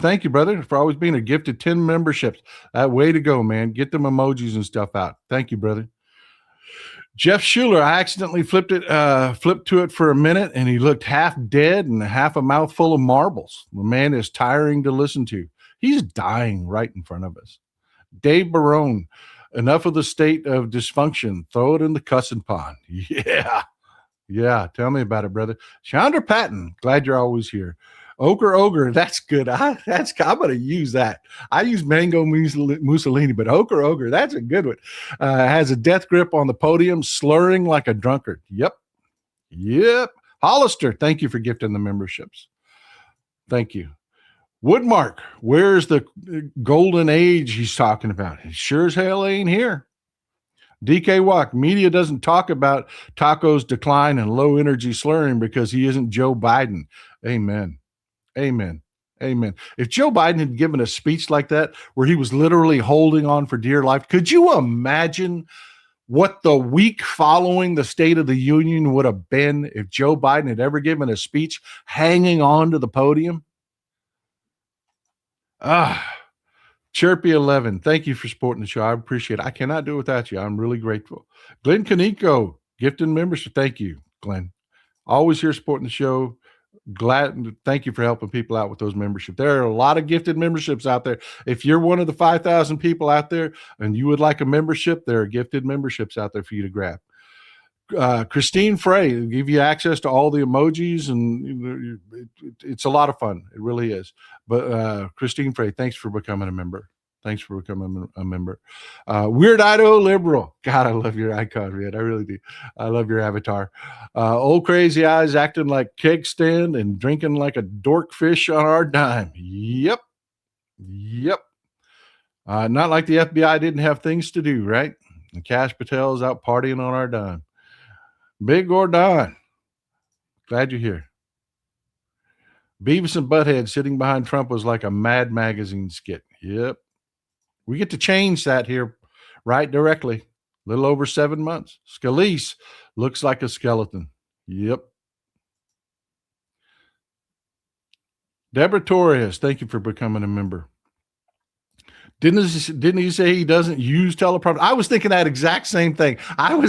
thank you, brother, for always being a gifted 10 memberships. Way to go, man. Get them emojis and stuff out. Thank you, brother. Jeff Schuler, I accidentally flipped to it for a minute, and he looked half dead and half a mouthful of marbles. The man is tiring to listen to. He's dying right in front of us. Dave Barone, enough of the state of dysfunction. Throw it in the cussing pond. Yeah. Tell me about it, brother. Chandra Patton, glad you're always here. Ogre, that's good. I'm going to use that. I use Mango Mussolini, but Ogre, that's a good one. Has a death grip on the podium, slurring like a drunkard. Yep. Hollister, thank you for gifting the memberships. Thank you. Woodmark, where's the golden age he's talking about? It sure as hell ain't here. DK Walk, media doesn't talk about Taco's decline and low energy slurring because he isn't Joe Biden. Amen. If Joe Biden had given a speech like that where he was literally holding on for dear life, could you imagine what the week following the State of the Union would have been if Joe Biden had ever given a speech hanging on to the podium? Chirpy 11, thank you for supporting the show. I appreciate it. I cannot do it without you. I'm really grateful. Glenn Kaneko, gifted membership. Thank you, Glenn. Always here supporting the show. Thank you for helping people out with those memberships. There are a lot of gifted memberships out there. If you're one of the 5,000 people out there and you would like a membership, there are gifted memberships out there for you to grab. Christine Frey will give you access to all the emojis, and it's a lot of fun. It really is. But Christine Frey, thanks for becoming a member. Weird Idaho Liberal. God, I love your icon, man. I really do. I love your avatar. Old Crazy Eyes acting like keg stand and drinking like a dork fish on our dime. Yep. Not like the FBI didn't have things to do, right? And Cash Patel's out partying on our dime. Big Gordon, glad you're here. Beavis and Butthead sitting behind Trump was like a Mad Magazine skit. Yep. We get to change that here right directly. A little over 7 months. Scalise looks like a skeleton. Yep. Deborah Torres, thank you for becoming a member. Didn't he say he doesn't use teleprompter? I was thinking that exact same thing. As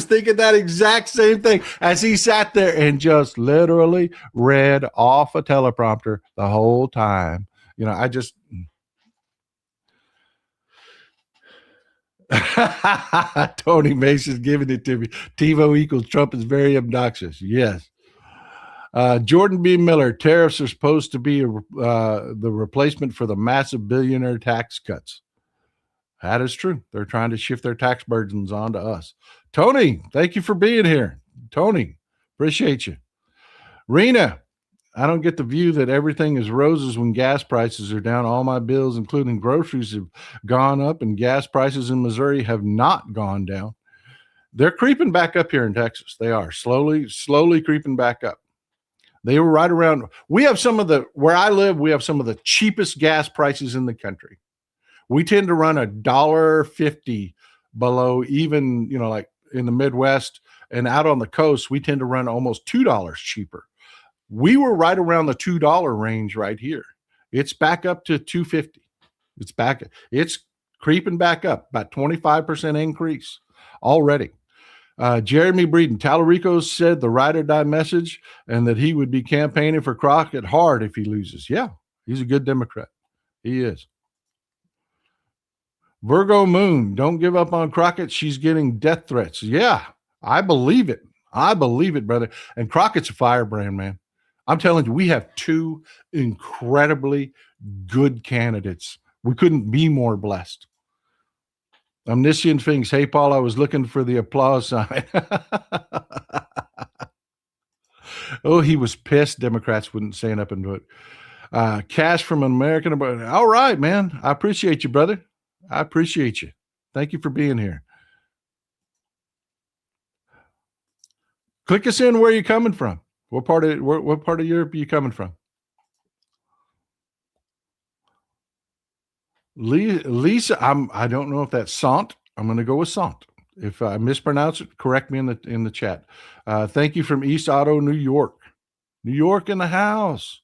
he sat there and just literally read off a teleprompter the whole time. Tony Mason's giving it to me. TiVo equals Trump is very obnoxious. Yes. Jordan B. Miller, tariffs are supposed to be the replacement for the massive billionaire tax cuts. That is true. They're trying to shift their tax burdens onto us. Tony, thank you for being here. Tony, appreciate you. Rena, I don't get the view that everything is roses when gas prices are down. All my bills, including groceries, have gone up, and gas prices in Missouri have not gone down. They're creeping back up here in Texas. They are slowly creeping back up. They were right around. Where I live, we have some of the cheapest gas prices in the country. We tend to run $1.50 below, even, like in the Midwest and out on the coast, we tend to run almost $2 cheaper. We were right around the $2 range right here. It's back up to $2.50. It's creeping back up, about 25% increase already. Jeremy Breeden, Talarico said the ride or die message and that he would be campaigning for Crockett hard if he loses. Yeah, he's a good Democrat. He is. Virgo Moon, don't give up on Crockett. She's getting death threats. Yeah, I believe it. I believe it, brother. And Crockett's a firebrand, man. I'm telling you, we have two incredibly good candidates. We couldn't be more blessed. Omniscient thinks, hey, Paul, I was looking for the applause sign. Oh, he was pissed. Democrats wouldn't stand up and do it. Cash from an American. All right, man. I appreciate you, brother. I appreciate you. Thank you for being here. Click us in where you're coming from. What part of Europe are you coming from? Lisa, I don't know if that's Sant. I'm going to go with Sant. If I mispronounce it, correct me in the chat. Thank you from East Otto, New York. New York in the house.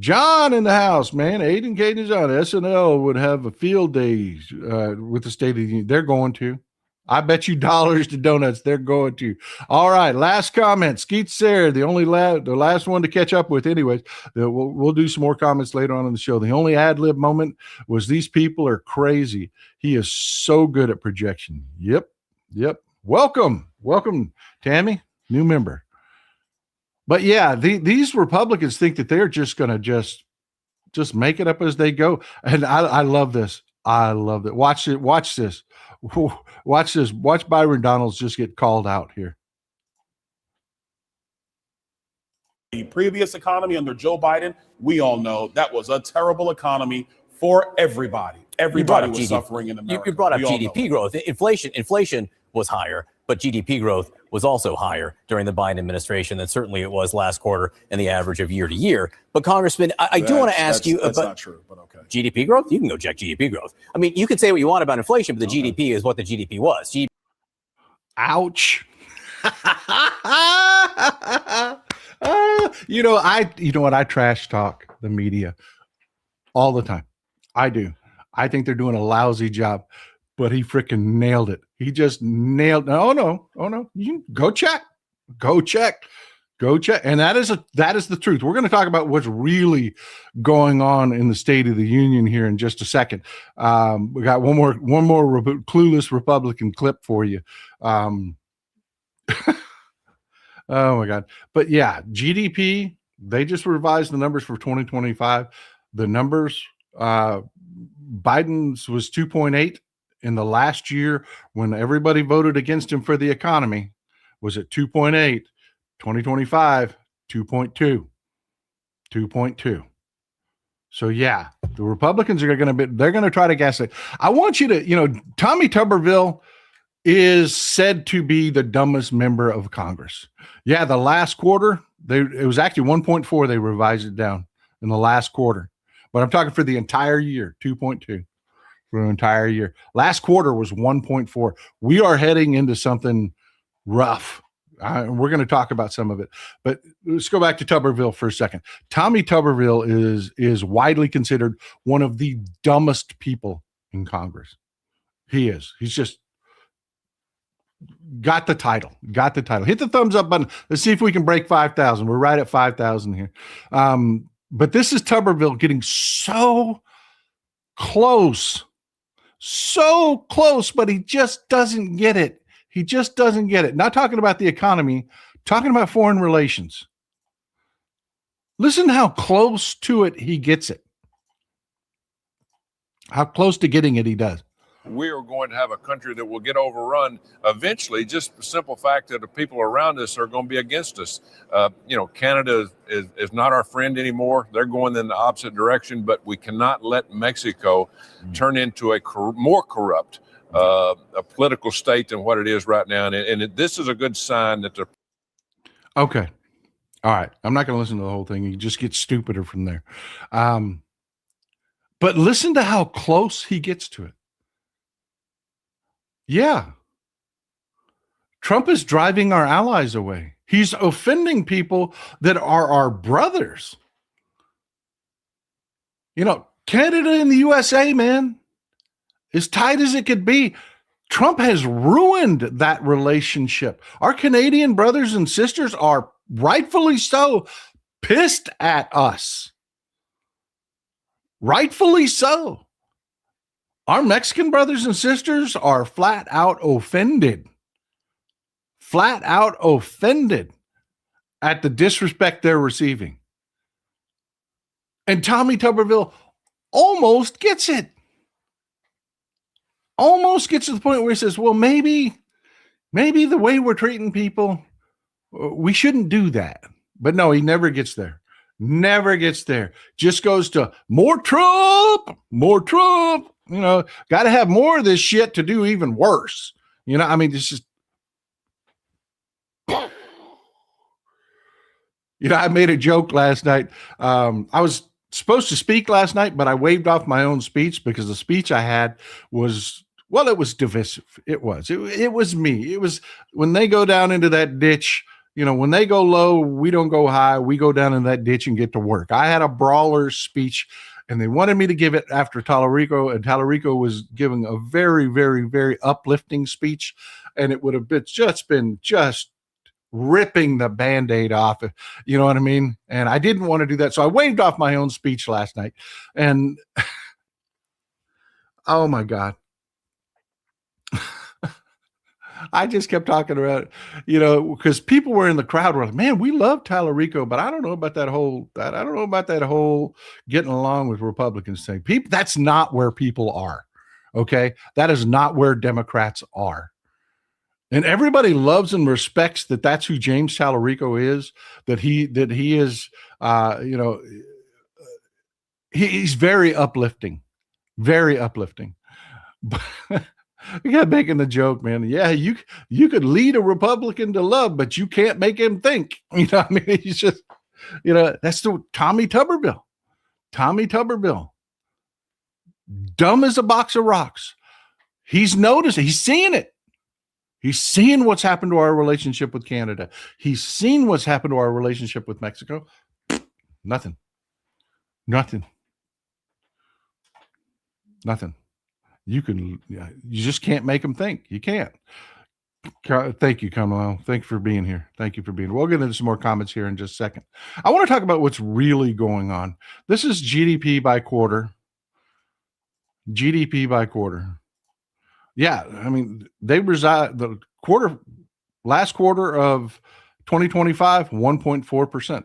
John in the house, man. Aiden, Kate, and John. SNL would have a field day with the State of the Union. They're going to. I bet you dollars to donuts they're going to. All right, last comment. Skeet Sayre, the last one to catch up with. Anyways, we'll do some more comments later on in the show. The only ad lib moment was these people are crazy. He is so good at projection. Yep. Welcome, Tammy, new member. But yeah, these Republicans think that they're just going to just make it up as they go, and I love this. I love it. Watch it. Watch this. Watch this. Watch Byron Donalds just get called out here. The previous economy under Joe Biden, we all know that was a terrible economy for everybody. Everybody was suffering in America. You brought up GDP growth. Inflation was higher, but GDP growth was also higher during the Biden administration than certainly it was last quarter and the average of year to year. But Congressman, I do want to ask you about not true, but okay. GDP growth. You can go check GDP growth. I mean, you can say what you want about inflation, but the GDP is what the GDP was. Ouch. You know what? I trash talk the media all the time. I do. I think they're doing a lousy job, but he freaking nailed it. He just nailed. Oh no. You can go check. And that is the truth. We're going to talk about what's really going on in the State of the Union here in just a second. We got one more clueless Republican clip for you. Oh my God. But yeah, GDP, they just revised the numbers for 2025. The numbers, Biden's was 2.8 in the last year when everybody voted against him for the economy was at 2.8, 2025, 2.2. So yeah, the Republicans are they're going to try to gas it. I want you to, Tommy Tuberville is said to be the dumbest member of Congress. Yeah, the last quarter, it was actually 1.4. They revised it down in the last quarter. But I'm talking for the entire year, 2.2 for an entire year. Last quarter was 1.4. We are heading into something rough. We're going to talk about some of it. But let's go back to Tuberville for a second. Tommy Tuberville is widely considered one of the dumbest people in Congress. He is. He's just got the title. Hit the thumbs up button. Let's see if we can break 5,000. We're right at 5,000 here. But this is Tuberville getting so close, but he just doesn't get it. Not talking about the economy, talking about foreign relations. Listen how close to it he gets it. How close to getting it he does. We are going to have a country that will get overrun eventually. Just the simple fact that the people around us are going to be against us. Canada is not our friend anymore. They're going in the opposite direction, but we cannot let Mexico turn into a more corrupt a political state than what it is right now. And this is a good sign that they're. Okay. All right. I'm not going to listen to the whole thing. You just get stupider from there. But listen to how close he gets to it. Yeah. Trump is driving our allies away. He's offending people that are our brothers. Canada and the USA, man, as tight as it could be. Trump has ruined that relationship. Our Canadian brothers and sisters are rightfully so pissed at us. Rightfully so. Our Mexican brothers and sisters are flat out offended. Flat out offended at the disrespect they're receiving. And Tommy Tuberville almost gets it. Almost gets to the point where he says, well, maybe the way we're treating people, we shouldn't do that. But no, he never gets there. Never gets there. Just goes to more Trump, more Trump. You know, got to have more of this shit to do even worse. You know, I mean, it's just, you know, I made a joke last night. I was supposed to speak last night, but I waved off my own speech because the speech I had was, well, it was divisive. It was me. It was when they go down into that ditch, you know, when they go low, we don't go high. We go down in that ditch and get to work. I had a brawler speech and they wanted me to give it after Talarico, and Talarico was giving a very, very, very uplifting speech. And it would have been just ripping the Band-Aid off. You know what I mean? And I didn't want to do that. So I waved off my own speech last night. And oh my God. I just kept talking about, you know, because people were in the crowd were like, man, we love Talarico, but I don't know about that whole getting along with Republicans thing. People, that's not where people are. Okay. That is not where Democrats are. And everybody loves and respects that that's who James Talarico is, that he is, you know, he's very uplifting. But you got making the joke, man. Yeah, you could lead a Republican to love, but you can't make him think. You know what I mean? He's just, you know, that's the Tommy Tuberville. Tommy Tuberville. Dumb as a box of rocks. He's noticed it. He's seeing it. He's seeing what's happened to our relationship with Canada. He's seen what's happened to our relationship with Mexico. Nothing. You just can't make them think. You can't. Thank you, Kamala. Thank you for being here. We'll get into some more comments here in just a second. I want to talk about what's really going on. This is GDP by quarter. Yeah, I mean, they reside last quarter of 2025, 1.4%.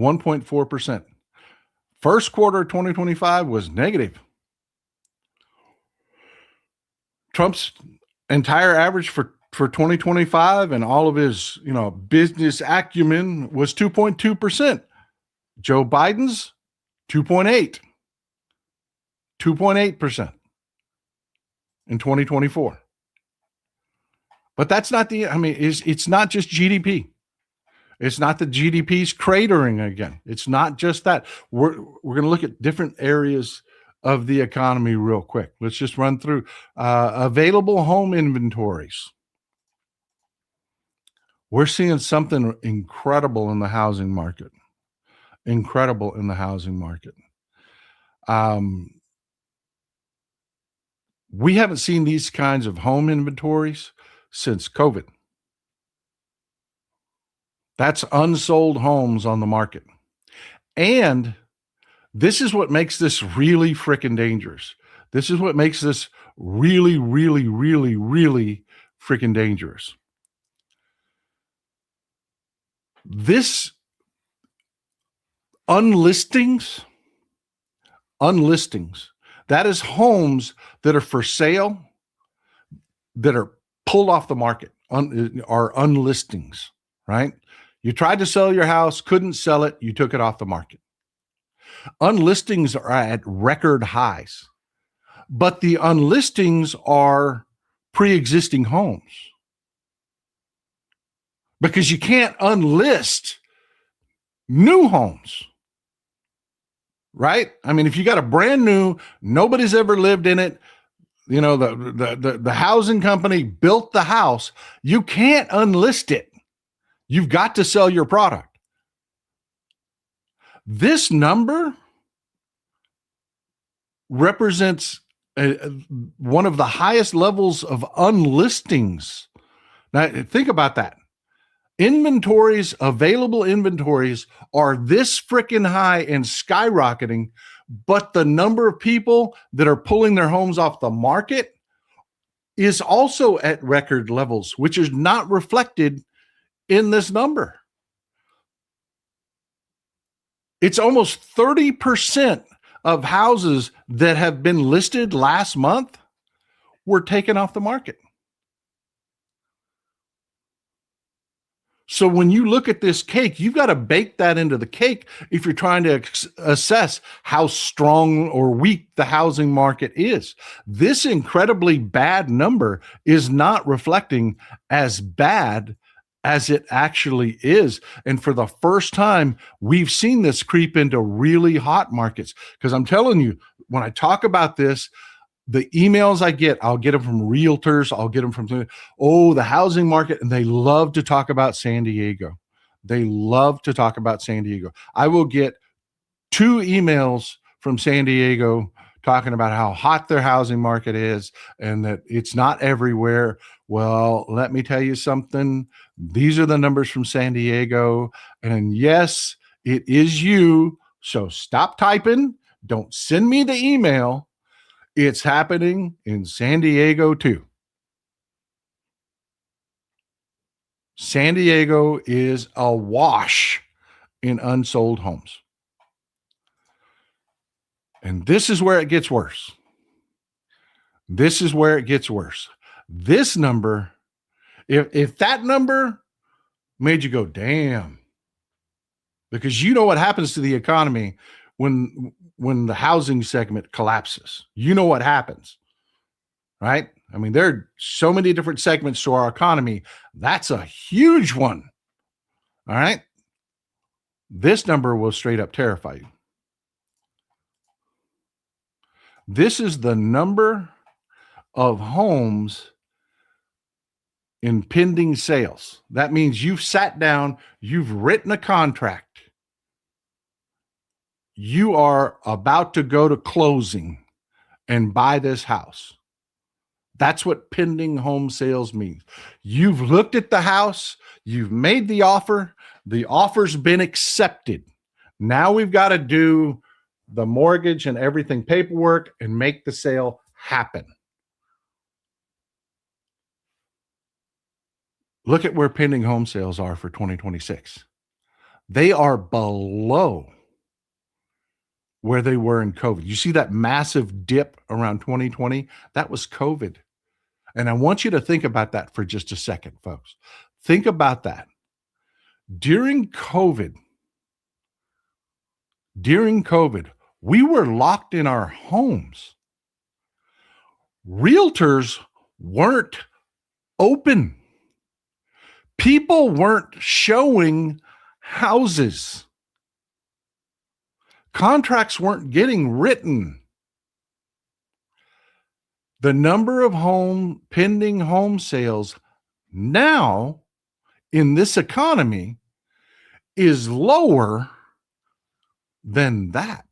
1.4%. First quarter of 2025 was negative. Trump's entire average for 2025 and all of his, you know, business acumen was 2.2%. Joe Biden's 2.8%. In 2024. But that's not it's not just GDP. It's not that GDP's cratering again. It's not just that. We're going to look at different areas of the economy real quick. Let's just run through available home inventories. We're seeing something incredible in the housing market. We haven't seen these kinds of home inventories since COVID. That's unsold homes on the market. And this is what makes this really freaking dangerous. This is what makes this really, really, really, really freaking dangerous. This unlistings, that is homes that are for sale, that are pulled off the market, are unlistings, right? You tried to sell your house, couldn't sell it, you took it off the market. Unlistings are at record highs, but the unlistings are pre-existing homes. Because you can't unlist new homes. Right? I mean, if you got a brand new, nobody's ever lived in it, you know, the housing company built the house, you can't unlist it. You've got to sell your product. This number represents one of the highest levels of unlistings. Now, think about that. Available inventories are this freaking high and skyrocketing, but the number of people that are pulling their homes off the market is also at record levels, which is not reflected in this number. It's almost 30% of houses that have been listed last month were taken off the market. So when you look at this cake, you've got to bake that into the cake if you're trying to assess how strong or weak the housing market is. This incredibly bad number is not reflecting as bad as it actually is. And for the first time, we've seen this creep into really hot markets. Because I'm telling you, when I talk about this, the emails I'll get them from realtors. I'll get them from, the housing market. And they love to talk about San Diego. They love to talk about San Diego. I will get 2 emails from San Diego talking about how hot their housing market is and that it's not everywhere. Well, let me tell you something. These are the numbers from San Diego. And yes, it is you. So stop typing. Don't send me the email. It's happening in San Diego too. San Diego is awash in unsold homes. And this is where it gets worse. This is where it gets worse. This number, if that number made you go, damn, because you know what happens to the economy when the housing segment collapses. You know what happens, right? I mean, there are so many different segments to our economy. That's a huge one. All right. This number will straight up terrify you. This is the number of homes in pending sales. That means you've sat down, you've written a contract. You are about to go to closing and buy this house. That's what pending home sales means. You've looked at the house, you've made the offer's been accepted. Now we've got to do the mortgage and everything paperwork and make the sale happen. Look at where pending home sales are for 2026. They are below where they were in COVID. You see that massive dip around 2020? That was COVID. And I want you to think about that for just a second, folks. Think about that. During COVID, we were locked in our homes. Realtors weren't open. People weren't showing houses. Contracts weren't getting written. The number of pending home sales now in this economy is lower than that.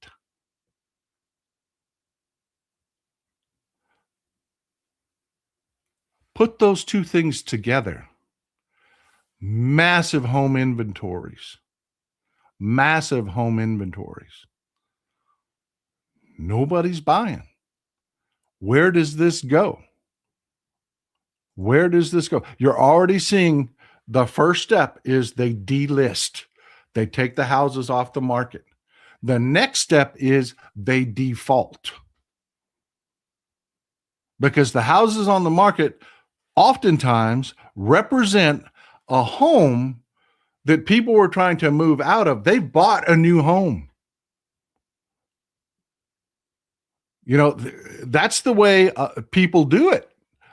Put those two things together. Massive home inventories. Massive home inventories. Nobody's buying. Where does this go? Where does this go? You're already seeing the first step is they delist. They take the houses off the market. The next step is they default. Because the houses on the market oftentimes represent a home that people were trying to move out of. They bought a new home. You know, that's the way people do it.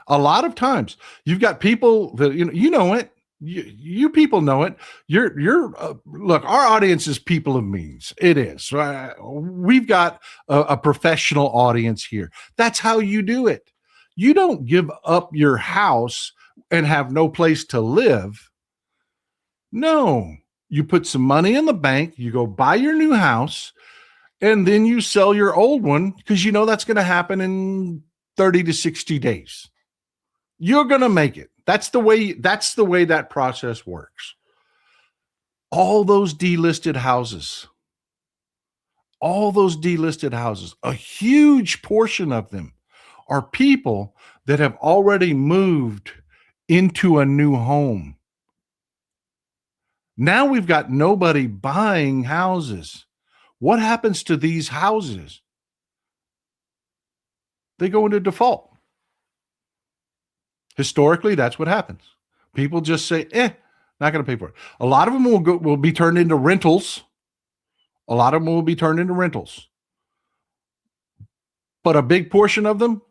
A lot of times you've got people that, you know it, you people know it. Look, our audience is people of means. It is. Right? We've got a professional audience here. That's how you do it. You don't give up your house and have no place to live. No, you put some money in the bank, you go buy your new house, and then you sell your old one because you know that's going to happen in 30 to 60 days. You're going to make it. That's the way that process works. All those delisted houses, a huge portion of them are people that have already moved into a new home. Now we've got nobody buying houses. What happens to these houses? They go into default. Historically, that's what happens. People just say, not going to pay for it. A lot of them will be turned into rentals. But a big portion of them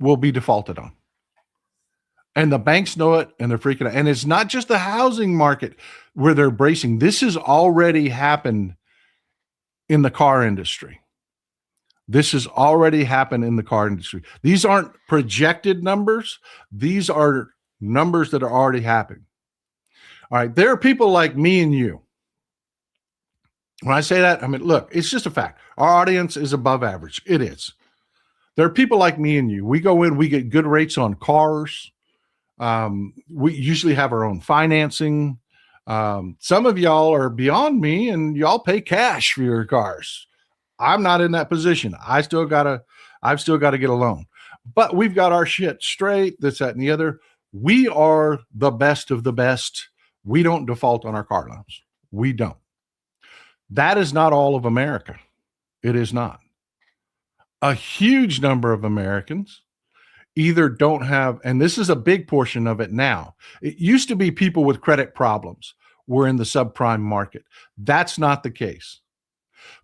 will be defaulted on. And the banks know it, and they're freaking out. And it's not just the housing market where they're bracing. This has already happened in the car industry. These aren't projected numbers. These are numbers that are already happening. All right. There are people like me and you. When I say that, I mean, look, it's just a fact. Our audience is above average. It is. There are people like me and you. We go in, we get good rates on cars. We usually have our own financing. Some of y'all are beyond me and y'all pay cash for your cars. I'm not in that position. I've still got to get a loan, but we've got our shit straight, this, that, and the other. We are the best of the best. We don't default on our car loans. We don't. That is not all of America. It is not. A huge number of Americans either don't have, and this is a big portion of it now. It used to be people with credit problems were in the subprime market. That's not the case.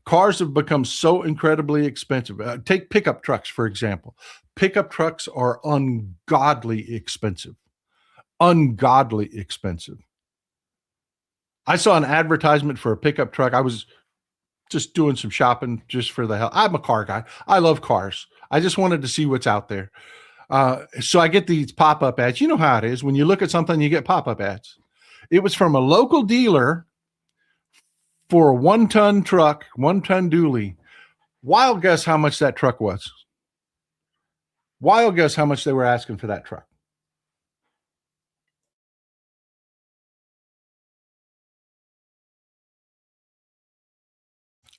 Cars have become so incredibly expensive. Take pickup trucks, for example. Pickup trucks are ungodly expensive. I saw an advertisement for a pickup truck. I was just doing some shopping just for the hell. I'm a car guy. I love cars. I just wanted to see what's out there. So I get these pop-up ads. You know how it is. When you look at something, you get pop-up ads. It was from a local dealer for a 1-ton truck, 1-ton dually. Wild guess how much that truck was. Wild guess how much they were asking for that truck.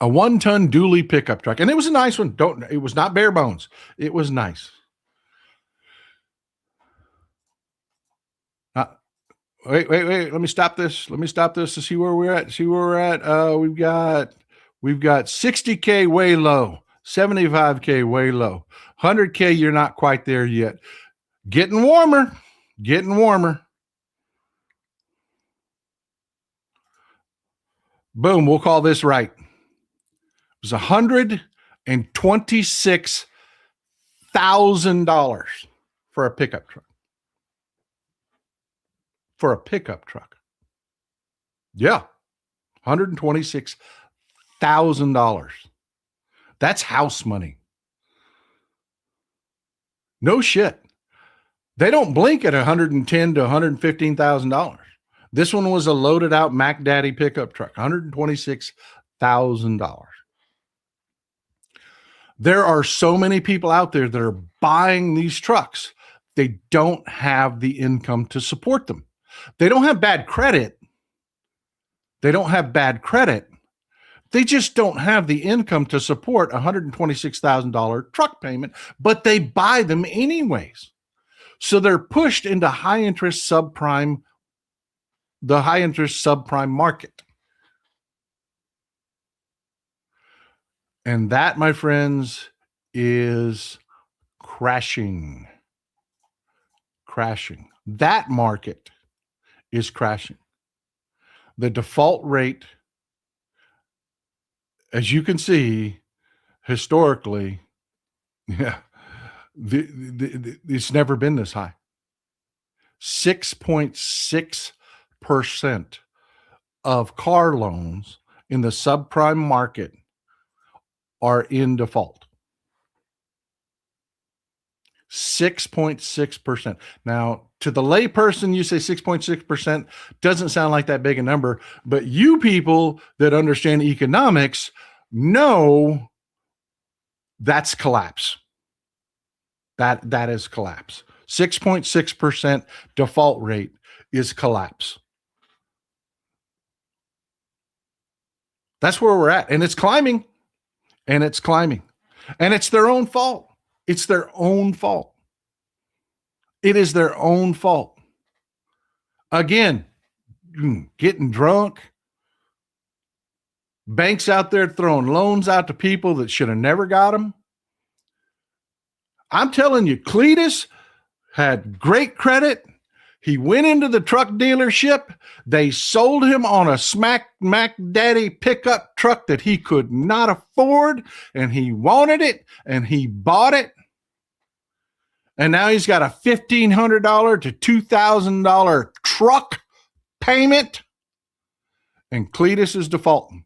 A 1-ton dually pickup truck. And it was a nice one. It was not bare bones. It was nice. Wait. Let me stop this to see where we're at. We've got 60K way low, 75K way low, 100K. You're not quite there yet. Getting warmer. Boom. We'll call this right. It was $126,000 for a pickup truck. Yeah. $126,000. That's house money. No shit. They don't blink at $110,000 to $115,000. This one was a loaded out Mac Daddy pickup truck, $126,000. There are so many people out there that are buying these trucks. They don't have the income to support them. They don't have bad credit. They just don't have the income to support a $126,000 truck payment, but they buy them anyways. So they're pushed into the high interest subprime market. And that, my friends, is crashing. That market is crashing. The default rate, as you can see, historically, it's never been this high. 6.6% of car loans in the subprime market are in default. 6.6%. Now, to the layperson, you say 6.6% doesn't sound like that big a number, but you people that understand economics know that's collapse. That is collapse. 6.6% default rate is collapse. That's where we're at. And it's climbing. And it's climbing. And it's their own fault. It's their own fault. It is their own fault. Again, getting drunk. Banks out there throwing loans out to people that should have never got them. I'm telling you, Cletus had great credit. He went into the truck dealership. They sold him on a Smack Daddy pickup truck that he could not afford, and he wanted it, and he bought it. And now he's got a $1,500 to $2,000 truck payment, and Cletus is defaulting.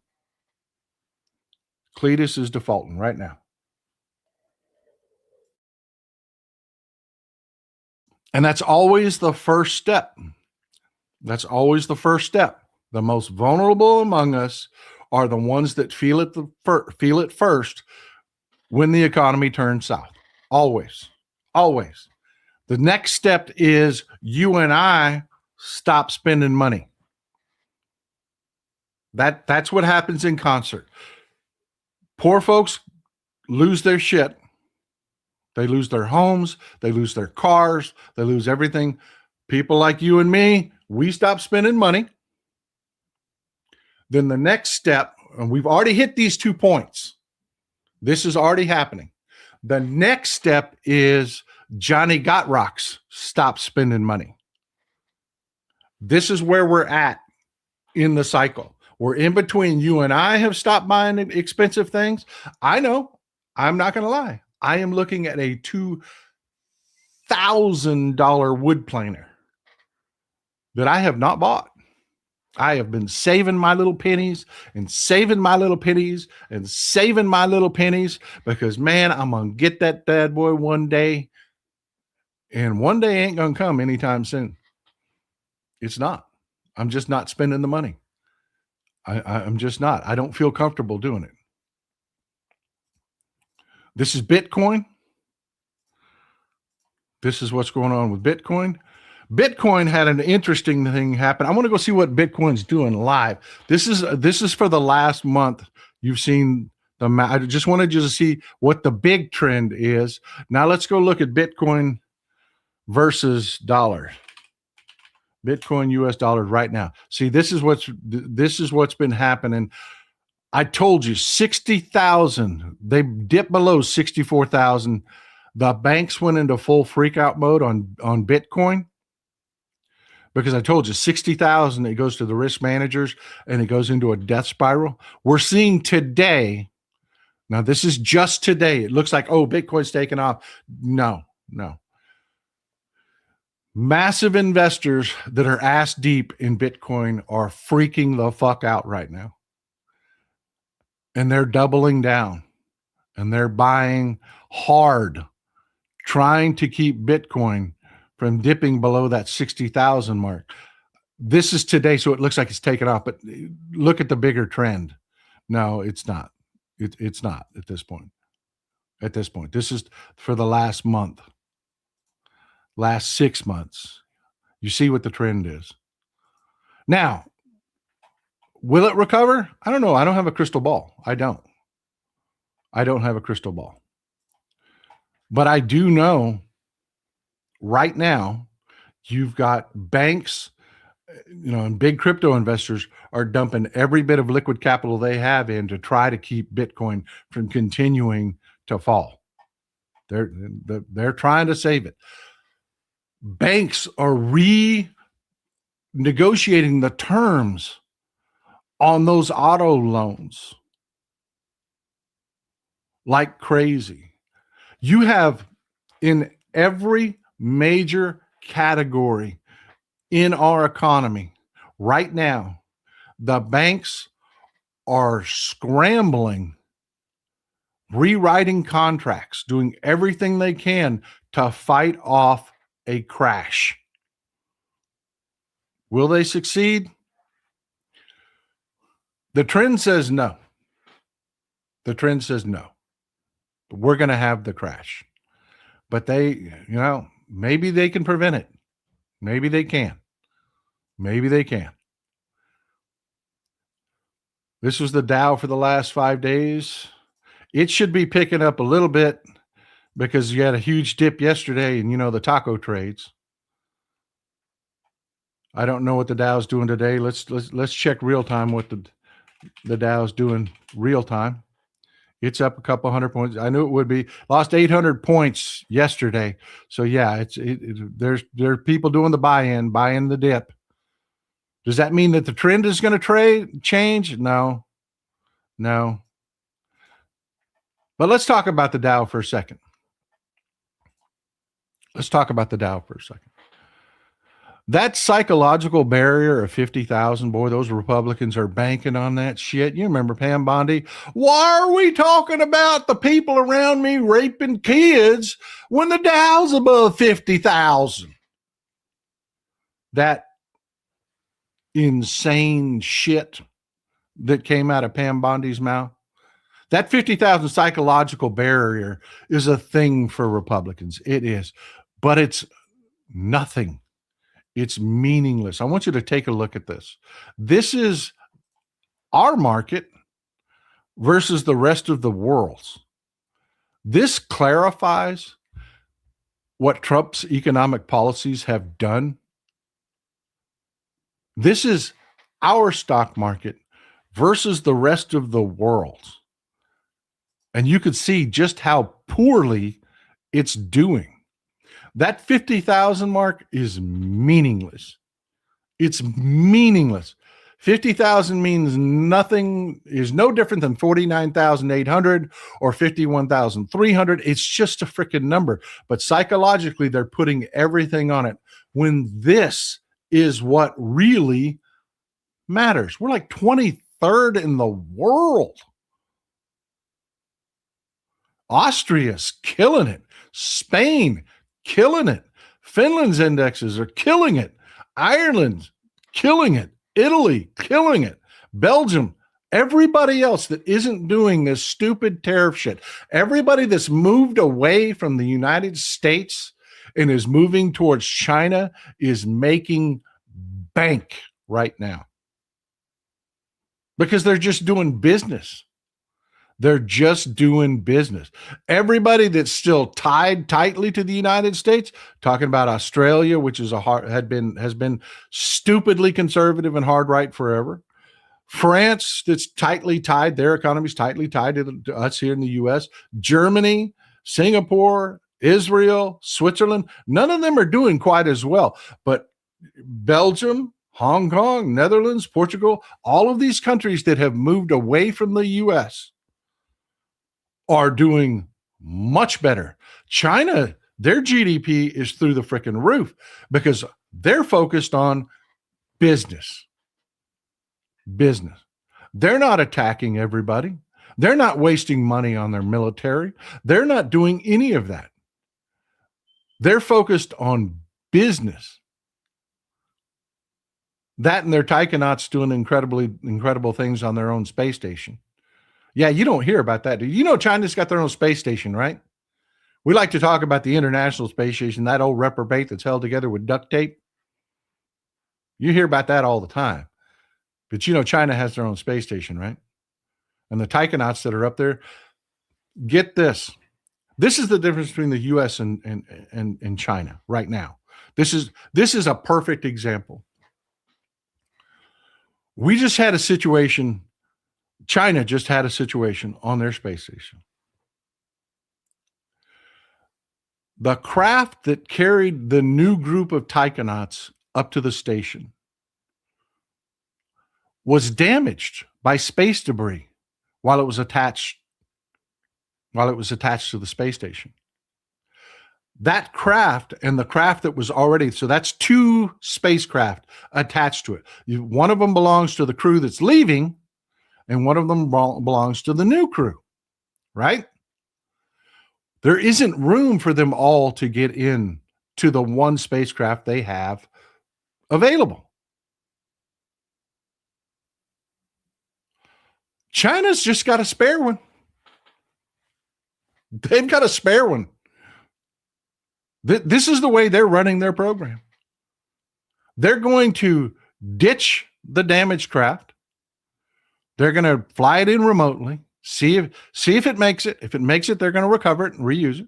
Cletus is defaulting right now. And that's always the first step. That's always the first step. The most vulnerable among us are the ones that feel it first when the economy turns south. Always. Always. The next step is you and I stop spending money. That's what happens in concert. Poor folks lose their shit. They lose their homes. They lose their cars. They lose everything. People like you and me, we stop spending money. Then the next step, and we've already hit these 2 points. This is already happening. The next step is Johnny Got Rocks stop spending money. This is where we're at in the cycle. We're in between. You and I have stopped buying expensive things. I know. I'm not going to lie. I am looking at a $2,000 wood planer that I have not bought. I have been saving my little pennies and saving my little pennies and saving my little pennies because, man, I'm going to get that bad boy one day. And one day ain't going to come anytime soon. It's not. I'm just not spending the money. I'm just not. I don't feel comfortable doing it. This is Bitcoin. This is what's going on with Bitcoin. Bitcoin had an interesting thing happen. I want to go see what Bitcoin's doing live. This is for the last month. You've seen I just wanted you to see what the big trend is. Now let's go look at Bitcoin versus dollar. Bitcoin US dollars right now. See, this is what's been happening. I told you 60,000. They dipped below 64,000. The banks went into full freak out mode on Bitcoin because I told you 60,000. It goes to the risk managers and it goes into a death spiral. We're seeing today. Now this is just today. It looks like, oh, Bitcoin's taking off. No. Massive investors that are ass deep in Bitcoin are freaking the fuck out right now. And they're doubling down and they're buying hard, trying to keep Bitcoin from dipping below that 60,000 mark. This is today, so it looks like it's taken off, but look at the bigger trend. No, it's not. It's not at this point. At this point, this is for the last month, last 6 months. You see what the trend is. Now, will it recover? I don't know. I don't have a crystal ball. I don't have a crystal ball. But I do know right now you've got banks, and big crypto investors are dumping every bit of liquid capital they have in to try to keep Bitcoin from continuing to fall. They're trying to save it. Banks are renegotiating the terms on those auto loans like crazy. You have in every major category in our economy right now, the banks are scrambling, rewriting contracts, doing everything they can to fight off a crash. Will they succeed? The trend says no. The trend says no. But we're going to have the crash. But maybe they can prevent it. Maybe they can. Maybe they can. This was the Dow for the last 5 days. It should be picking up a little bit because you had a huge dip yesterday and, the taco trades. I don't know what the Dow's doing today. Let's check real time what the Dow's doing real time. It's up a couple hundred points. I knew it would be. Lost 800 points yesterday. So yeah, there are people doing the buying the dip. Does that mean that the trend is going to change? No. But let's talk about the Dow for a second. That psychological barrier of 50,000, boy, those Republicans are banking on that shit. You remember Pam Bondi? Why are we talking about the people around me raping kids when the Dow's above 50,000? That insane shit that came out of Pam Bondi's mouth. That 50,000 psychological barrier is a thing for Republicans. It is, but it's nothing. It's meaningless. I want you to take a look at this. This is our market versus the rest of the world's. This clarifies what Trump's economic policies have done. This is our stock market versus the rest of the world's. And you could see just how poorly it's doing. That 50,000 mark is meaningless. It's meaningless. 50,000 means nothing, is no different than 49,800 or 51,300. It's just a freaking number. But psychologically, they're putting everything on it when this is what really matters. We're like 23rd in the world. Austria's killing it. Spain, killing it. Finland's indexes are killing it. Ireland's killing it. Italy, killing it. Belgium, everybody else that isn't doing this stupid tariff shit, everybody that's moved away from the United States and is moving towards China is making bank right now because they're just doing business. They're just doing business. Everybody that's still tied tightly to the United States, talking about Australia, which is has been stupidly conservative and hard right forever. France, that's tightly tied, their economy is tightly tied to us here in the U.S. Germany, Singapore, Israel, Switzerland, none of them are doing quite as well. But Belgium, Hong Kong, Netherlands, Portugal, all of these countries that have moved away from the U.S. are doing much better. China, their GDP is through the freaking roof because they're focused on business. Business. They're not attacking everybody. They're not wasting money on their military. They're not doing any of that. They're focused on business. That and their taikonauts doing incredible things on their own space station. Yeah, you don't hear about that. You know China's got their own space station, right? We like to talk about the International Space Station, that old reprobate that's held together with duct tape. You hear about that all the time. But you know China has their own space station, right? And the taikonauts that are up there, get this. This is the difference between the U.S. and China right now. This is a perfect example. We just had a situation. China just had a situation on their space station. The craft that carried the new group of taikonauts up to the station was damaged by space debris while it was attached to the space station. That craft and the craft that was already, so that's two spacecraft attached to it. One of them belongs to the crew that's leaving, and one of them belongs to the new crew, right? There isn't room for them all to get in to the one spacecraft they have available. China's just got a spare one. They've got a spare one. This is the way they're running their program. They're going to ditch the damaged craft. They're going to fly it in remotely, see if it makes it. If it makes it, they're going to recover it and reuse it.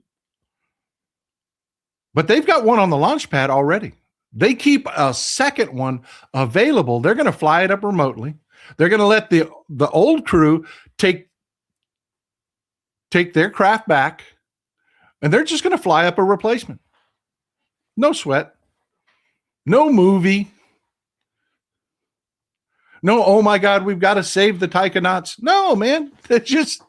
But they've got one on the launch pad already. They keep a second one available. They're going to fly it up remotely. They're going to let the old crew take their craft back, and they're just going to fly up a replacement. No sweat. No movie. No, oh my God, we've got to save the taikonauts. No, man. It's just,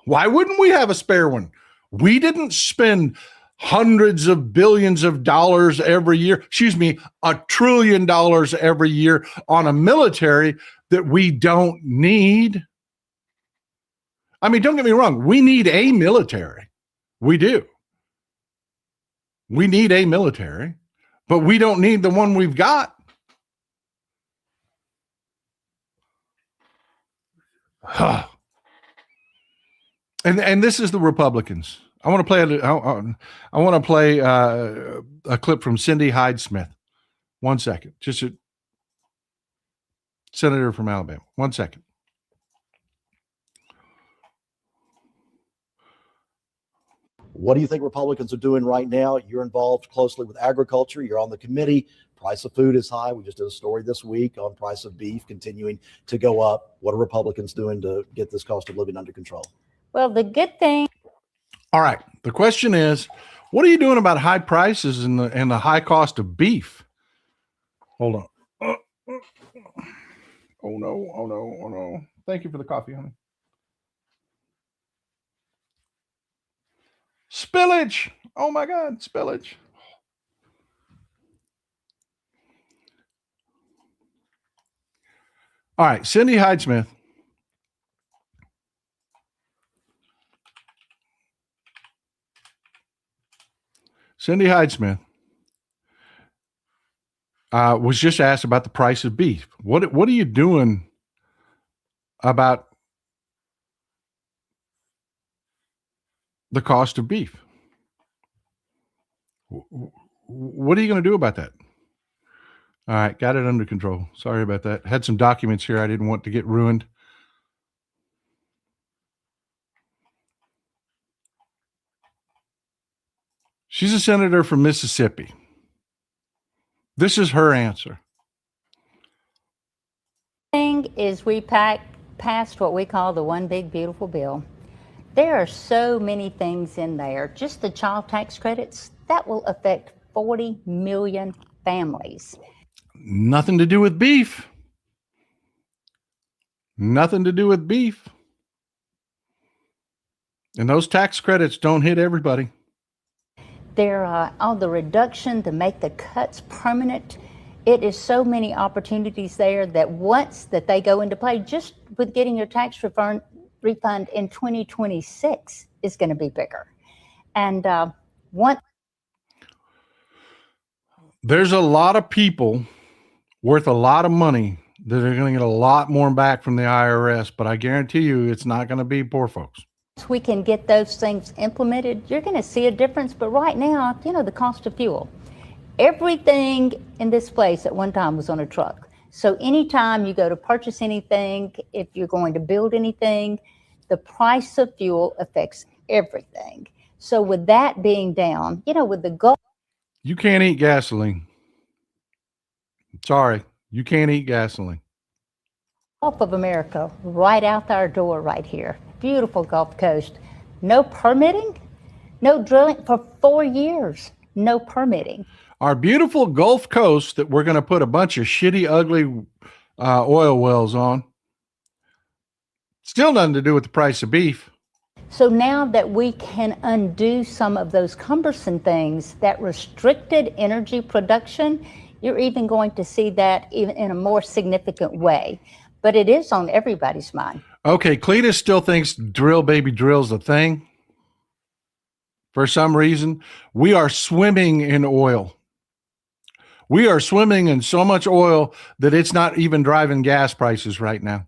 why wouldn't we have a spare one? We didn't spend hundreds of billions of dollars every year, $1 trillion every year on a military that we don't need. I mean, don't get me wrong. We need a military. We do. We need a military, but we don't need the one we've got. And this is the Republicans. I want to play a clip from Cindy Hyde-Smith. 1 second. Just a senator from Alabama. 1 second. What do you think Republicans are doing right now? You're involved closely with agriculture. You're on the committee. Price of food is high. We just did a story this week on price of beef continuing to go up. What are Republicans doing to get this cost of living under control? Well, the good thing. All right. The question is, what are you doing about high prices and the high cost of beef? Hold on. Oh no. Thank you for the coffee, honey. Spillage. Oh my God, spillage. All right, Cindy Hyde-Smith. Cindy Hyde-Smith was just asked about the price of beef. What are you doing about the cost of beef? What are you going to do about that? All right, got it under control. Sorry about that. Had some documents here I didn't want to get ruined. She's a senator from Mississippi. This is her answer. Thing is, we passed what we call the One Big Beautiful Bill. There are so many things in there. Just the child tax credits, that will affect 40 million families. Nothing to do with beef. Nothing to do with beef. And those tax credits don't hit everybody. There are all the reduction to make the cuts permanent. It is so many opportunities there that once that they go into play, just with getting your tax refund in 2026 is going to be bigger. And there's a lot of people worth a lot of money that are going to get a lot more back from the IRS, but I guarantee you it's not going to be poor folks. once we can get those things implemented, you're going to see a difference. But right now, the cost of fuel, everything in this place at one time was on a truck. So anytime you go to purchase anything, if you're going to build anything, the price of fuel affects everything. So with that being down, with the goal. You can't eat gasoline. Sorry, you can't eat gasoline. Gulf of America, right out our door right here. Beautiful Gulf Coast. No permitting, no drilling for 4 years. No permitting. Our beautiful Gulf Coast that we're going to put a bunch of shitty, ugly oil wells on. Still nothing to do with the price of beef. So now that we can undo some of those cumbersome things that restricted energy production, you're even going to see that even in a more significant way. But it is on everybody's mind. Okay, Cletus still thinks drill baby drill's a thing. For some reason, we are swimming in oil. We are swimming in so much oil that it's not even driving gas prices right now.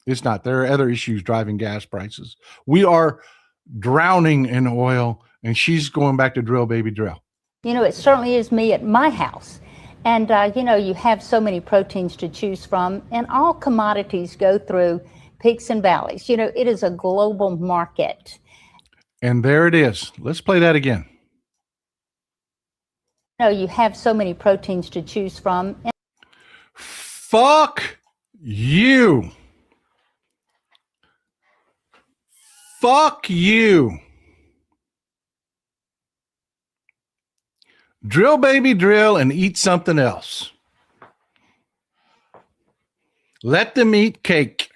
It's not. There are other issues driving gas prices. We are drowning in oil, and she's going back to drill, baby, drill. It certainly is me at my house. And, you have so many proteins to choose from, and all commodities go through peaks and valleys. It is a global market. And there it is. Let's play that again. You have so many proteins to choose from. Fuck you. Fuck you. Drill, baby, drill, and eat something else. Let them eat cake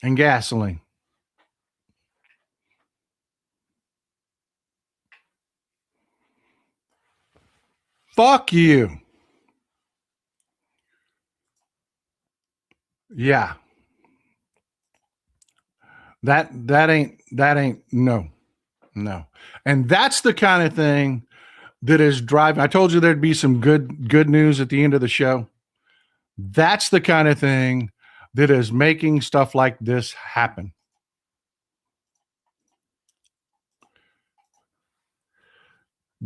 and gasoline. Fuck you. Yeah. That ain't no. And that's the kind of thing that is driving. I told you there'd be some good news at the end of the show. That's the kind of thing that is making stuff like this happen.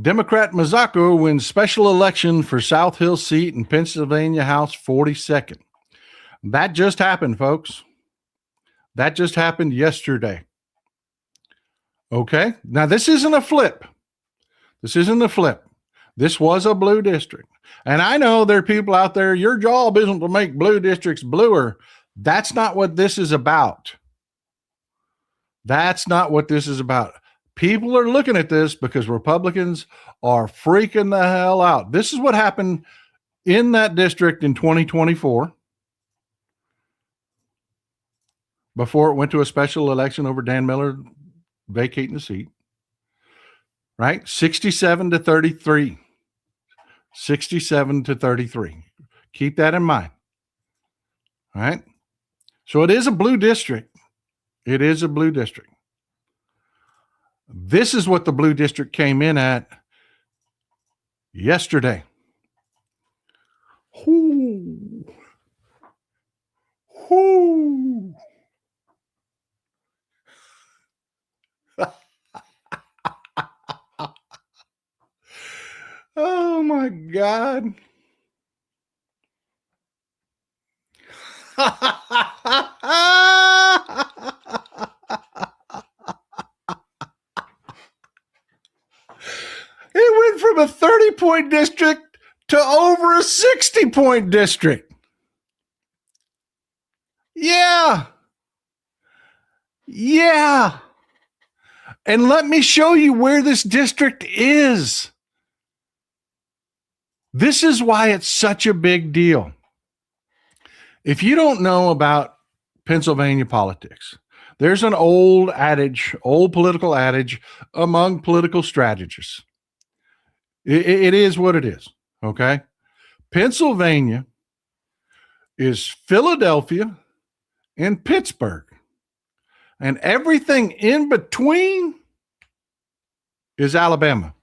Democrat Mazzocco wins special election for South Hill seat in Pennsylvania House 42nd. That just happened, folks. That just happened yesterday. Okay. Now, this isn't a flip. This was a blue district. And I know there are people out there, your job isn't to make blue districts bluer. That's not what this is about. People are looking at this because Republicans are freaking the hell out. This is what happened in that district in 2024. Before it went to a special election over Dan Miller vacating the seat, right? 67 to 33. Keep that in mind. All right. So it is a blue district. This is what the blue district came in at yesterday. Whoo. Oh my God. It went from a 30-point district to over a 60-point district. Yeah. And let me show you where this district is. This is why it's such a big deal. If you don't know about Pennsylvania politics, there's an old political adage among political strategists. It is what it is, okay? Pennsylvania is Philadelphia and Pittsburgh. And everything in between is Alabama.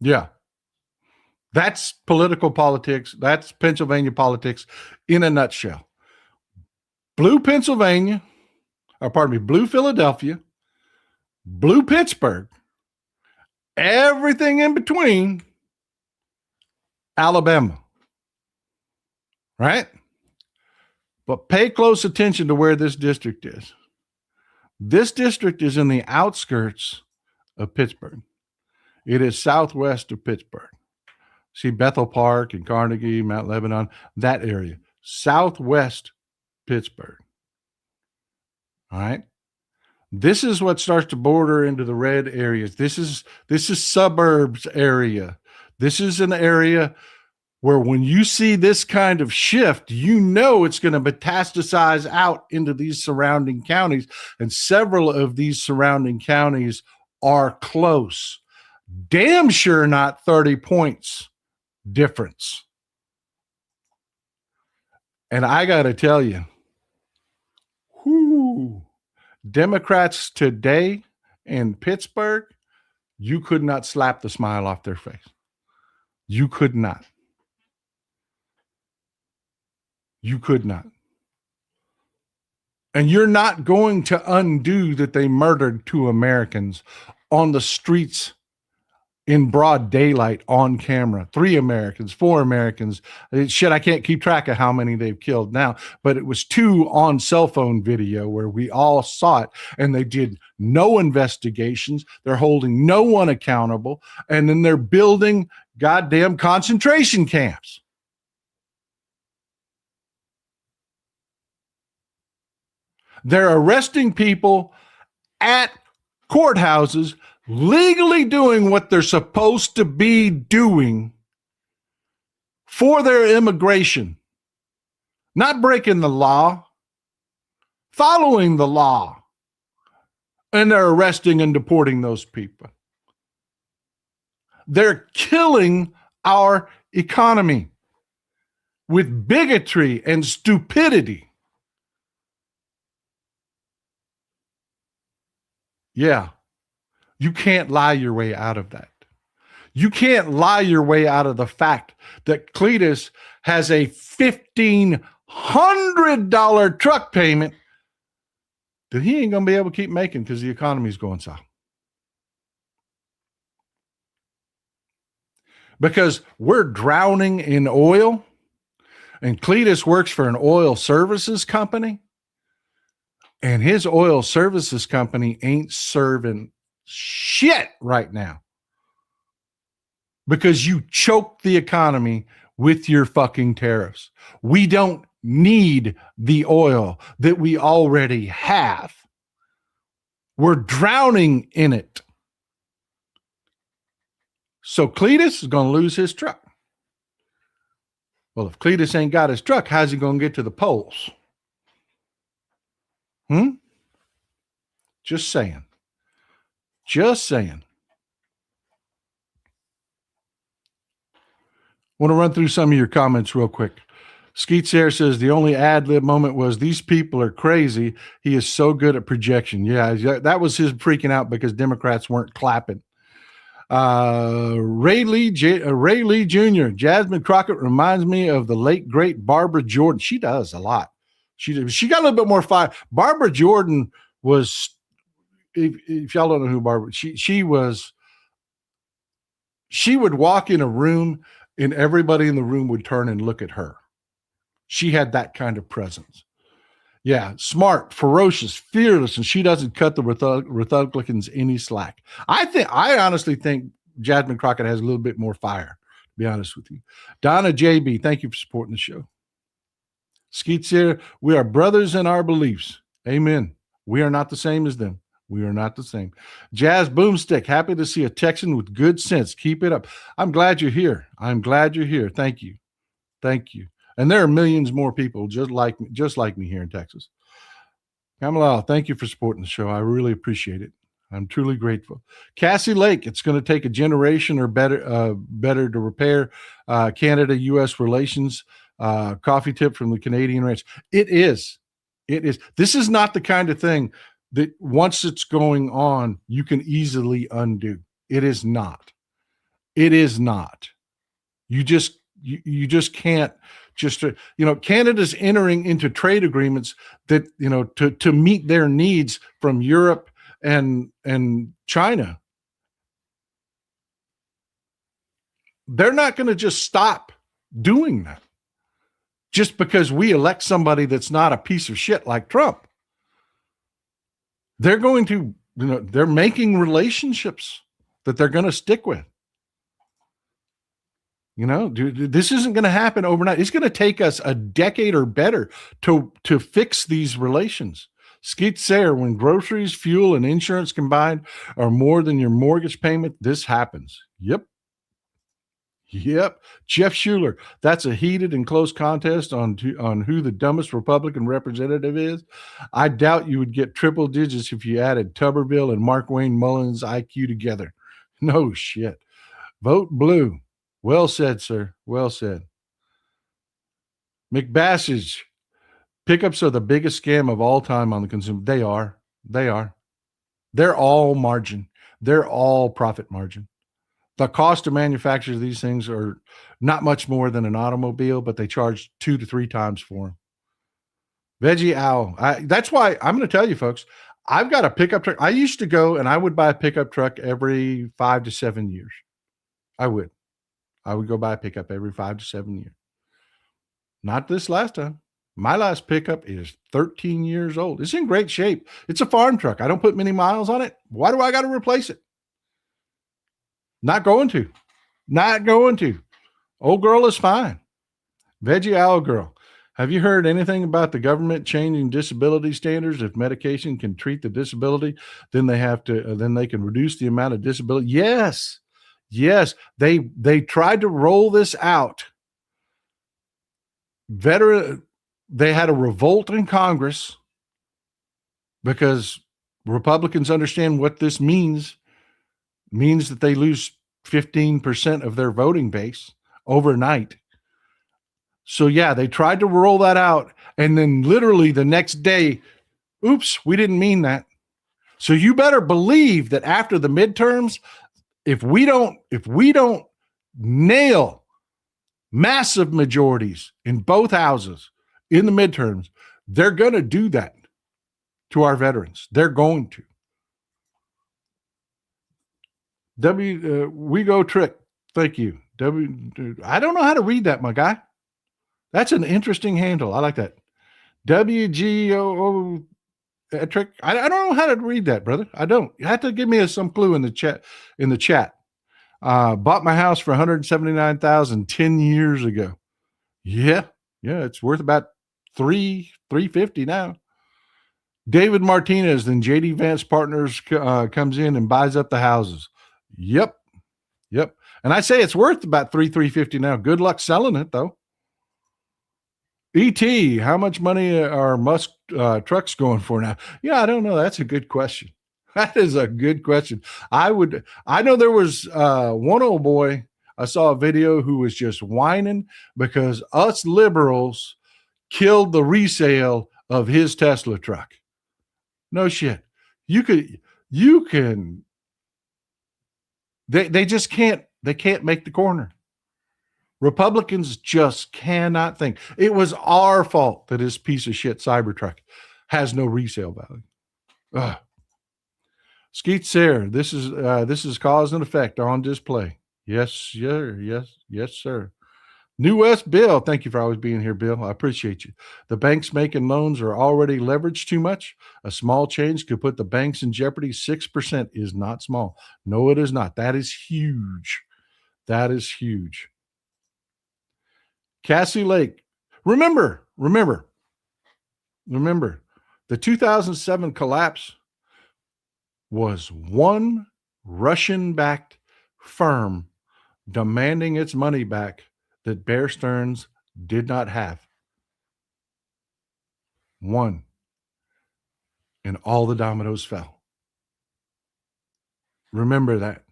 Yeah. That's political politics. That's Pennsylvania politics in a nutshell. Blue Philadelphia, blue Pittsburgh, everything in between, Alabama. Right? But pay close attention to where this district is. This district is in the outskirts of Pittsburgh. It is southwest of Pittsburgh. See Bethel Park and Carnegie, Mount Lebanon, that area. Southwest Pittsburgh. All right. This is what starts to border into the red areas. This is suburbs area. This is an area where when you see this kind of shift, you know it's going to metastasize out into these surrounding counties. And several of these surrounding counties are close. Damn sure not 30 points difference. And I got to tell you, Democrats today in Pittsburgh, you could not slap the smile off their face. You could not. You could not. And you're not going to undo that they murdered 2 Americans on the streets in broad daylight on camera. 3 Americans, 4 Americans. Shit, I can't keep track of how many they've killed now, but it was 2 on cell phone video where we all saw it, and they did no investigations. They're holding no one accountable, and then they're building goddamn concentration camps. They're arresting people at courthouses, legally doing what they're supposed to be doing for their immigration, not breaking the law, following the law, and they're arresting and deporting those people. They're killing our economy with bigotry and stupidity. Yeah, you can't lie your way out of that. You can't lie your way out of the fact that Cletus has a $1,500 truck payment that he ain't going to be able to keep making because the economy's going south. Because we're drowning in oil, and Cletus works for an oil services company, and his oil services company ain't serving shit right now because you choked the economy with your fucking tariffs. We don't need the oil that we already have. We're drowning in it. So Cletus is going to lose his truck. Well, if Cletus ain't got his truck, how's he going to get to the polls? Just saying. Just saying. Want to run through some of your comments real quick. Skeet Sayre says the only ad lib moment was these people are crazy. He is so good at projection. Yeah, that was his freaking out because Democrats weren't clapping. Ray Lee Jr. Jasmine Crockett reminds me of the late great Barbara Jordan. She does a lot. She got a little bit more fire. Barbara Jordan was, if y'all don't know who Barbara, she would walk in a room and everybody in the room would turn and look at her. She had that kind of presence. Yeah, smart, ferocious, fearless, and she doesn't cut the Republicans any slack. I honestly think Jasmine Crockett has a little bit more fire, to be honest with you. Donna JB, thank you for supporting the show. Skeet Sayre, we are brothers in our beliefs. Amen. We are not the same as them. We are not the same. Jazz Boomstick, happy to see a Texan with good sense. Keep it up. I'm glad you're here. I'm glad you're here. Thank you. Thank you. And there are millions more people just like me here in Texas. Kamala, thank you for supporting the show. I really appreciate it. I'm truly grateful. Cassie Lake, it's going to take a generation or better to repair Canada-U.S. relations. Coffee tip from the Canadian Ranch. It is. This is not the kind of thing that once it's going on, you can easily undo. It is not. It is not. You just can't Canada's entering into trade agreements that, to meet their needs from Europe and China. They're not going to just stop doing that just because we elect somebody that's not a piece of shit like Trump. They're going to, they're making relationships that they're going to stick with. This isn't going to happen overnight. It's going to take us a decade or better to fix these relations. Skeet Sayre, when groceries, fuel, and insurance combined are more than your mortgage payment, this happens. Yep. Jeff Schuler, that's a heated and close contest on who the dumbest Republican representative is. I doubt you would get triple digits if you added Tuberville and Markwayne Mullins' IQ together. No shit. Vote blue. Well said, sir. Well said. McBassage, pickups are the biggest scam of all time on the consumer. They are. They're all margin. They're all profit margin. The cost to manufacture these things are not much more than an automobile, but they charge 2 to 3 times for them. Veggie Owl. That's why I'm going to tell you, folks, I've got a pickup truck. I used to go and I would buy a pickup truck every 5 to 7 years. I would go buy a pickup every 5 to 7 years. Not this last time. My last pickup is 13 years old. It's in great shape. It's a farm truck. I don't put many miles on it. Why do I got to replace it? Not going to. Not going to. Old girl is fine. Veggie Owl Girl. Have you heard anything about the government changing disability standards? If medication can treat the disability, then they can reduce the amount of disability. Yes. Yes. They tried to roll this out. They had a revolt in Congress because Republicans understand what this means. It means that they lose 15% of their voting base overnight. So yeah, they tried to roll that out, and then literally the next day, oops, we didn't mean that. So you better believe that after the midterms, if we don't nail massive majorities in both houses in the midterms, they're going to do that to our veterans. They're going to. We go trick. Thank you. I don't know how to read that, my guy. That's an interesting handle. I like that. WGOO trick. I don't know how to read that, brother. I don't. You have to give me some clue in the chat. Bought my house for $179,000 10 years ago. Yeah, it's worth about $350 now. David Martinez, then JD Vance Partners comes in and buys up the houses. Yep. And I say it's worth about $350 now. Good luck selling it though. ET, how much money are Musk trucks going for now? Yeah, I don't know. That's a good question. That is a good question. I know there was one old boy, I saw a video who was just whining because us liberals killed the resale of his Tesla truck. No shit. You can, they just can't, they can't make the corner. Republicans just cannot think. It was our fault that this piece of shit Cybertruck has no resale value. Ugh. Skeet Sayre, this is cause and effect on display. Yes, sir. Yes, sir. New West Bill, thank you for always being here, Bill. I appreciate you. The banks making loans are already leveraged too much. A small change could put the banks in jeopardy. 6% is not small. No, it is not. That is huge. That is huge. Cassie Lake. Remember, the 2007 collapse was one Russian-backed firm demanding its money back that Bear Stearns did not have. One. And all the dominoes fell. Remember that.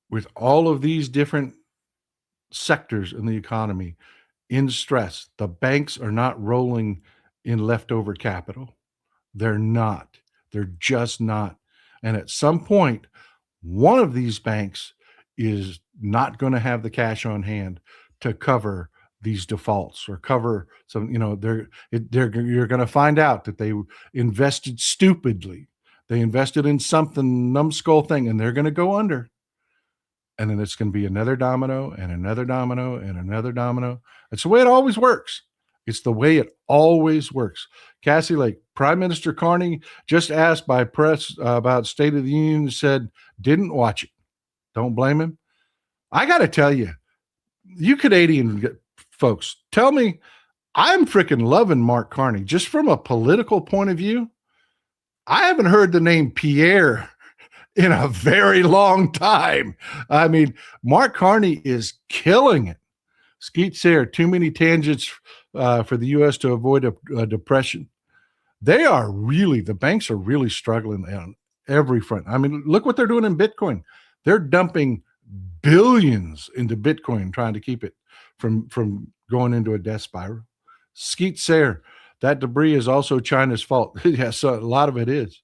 With all of these different sectors in the economy in stress, the banks are not rolling in leftover capital. They're not. They're just not. And at some point, one of these banks is not going to have the cash on hand to cover these defaults or cover some, you're going to find out that they invested stupidly. They invested in something numbskull thing, and they're going to go under. And then it's going to be another domino and another domino and another domino. It's the way it always works. It's the way it always works. Cassie Lake, Prime Minister Carney just asked by press about State of the Union, said didn't watch it. Don't blame him. I got to tell you, you Canadian folks, tell me, I'm freaking loving Mark Carney. Just from a political point of view, I haven't heard the name Pierre in a very long time. I mean, Mark Carney is killing it. Skeet Sayre, too many tangents for the U.S. to avoid a depression. The banks are really struggling on every front. I mean, look what they're doing in Bitcoin. They're dumping billions into Bitcoin, trying to keep it from going into a death spiral. Skeet Sayre, that debris is also China's fault. Yes, so a lot of it is.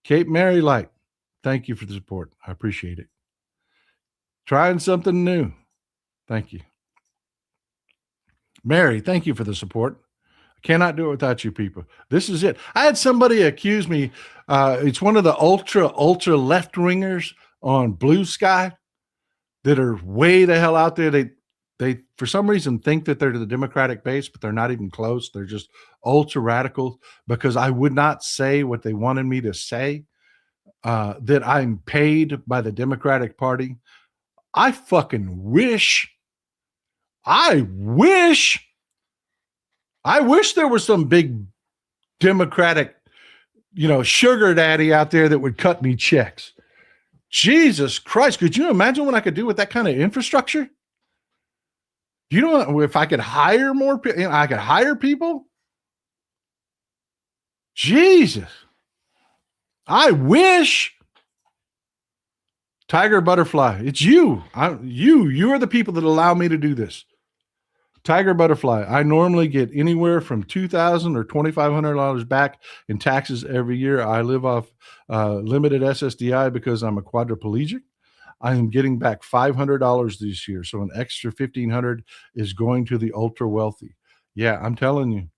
Cape Mary Light, Thank you for the support. I appreciate it. Trying something new. Thank you. Mary, thank you for the support. I cannot do it without you people. This is it. I had somebody accuse me. It's one of the ultra left wingers on Blue Sky that are way the hell out there. They for some reason think that they're to the Democratic base, but they're not even close. They're just ultra radical because I would not say what they wanted me to say, that I'm paid by the Democratic Party. I fucking wish there was some big Democratic, sugar daddy out there that would cut me checks. Jesus Christ. Could you imagine what I could do with that kind of infrastructure? Do you know if I could hire more people? I could hire people. Jesus. I wish. Tiger Butterfly. It's you. You are the people that allow me to do this. Tiger Butterfly. I normally get anywhere from $2,000 or $2,500 back in taxes every year. I live off limited SSDI because I'm a quadriplegic. I am getting back $500 this year. So an extra $1,500 is going to the ultra wealthy. Yeah, I'm telling you.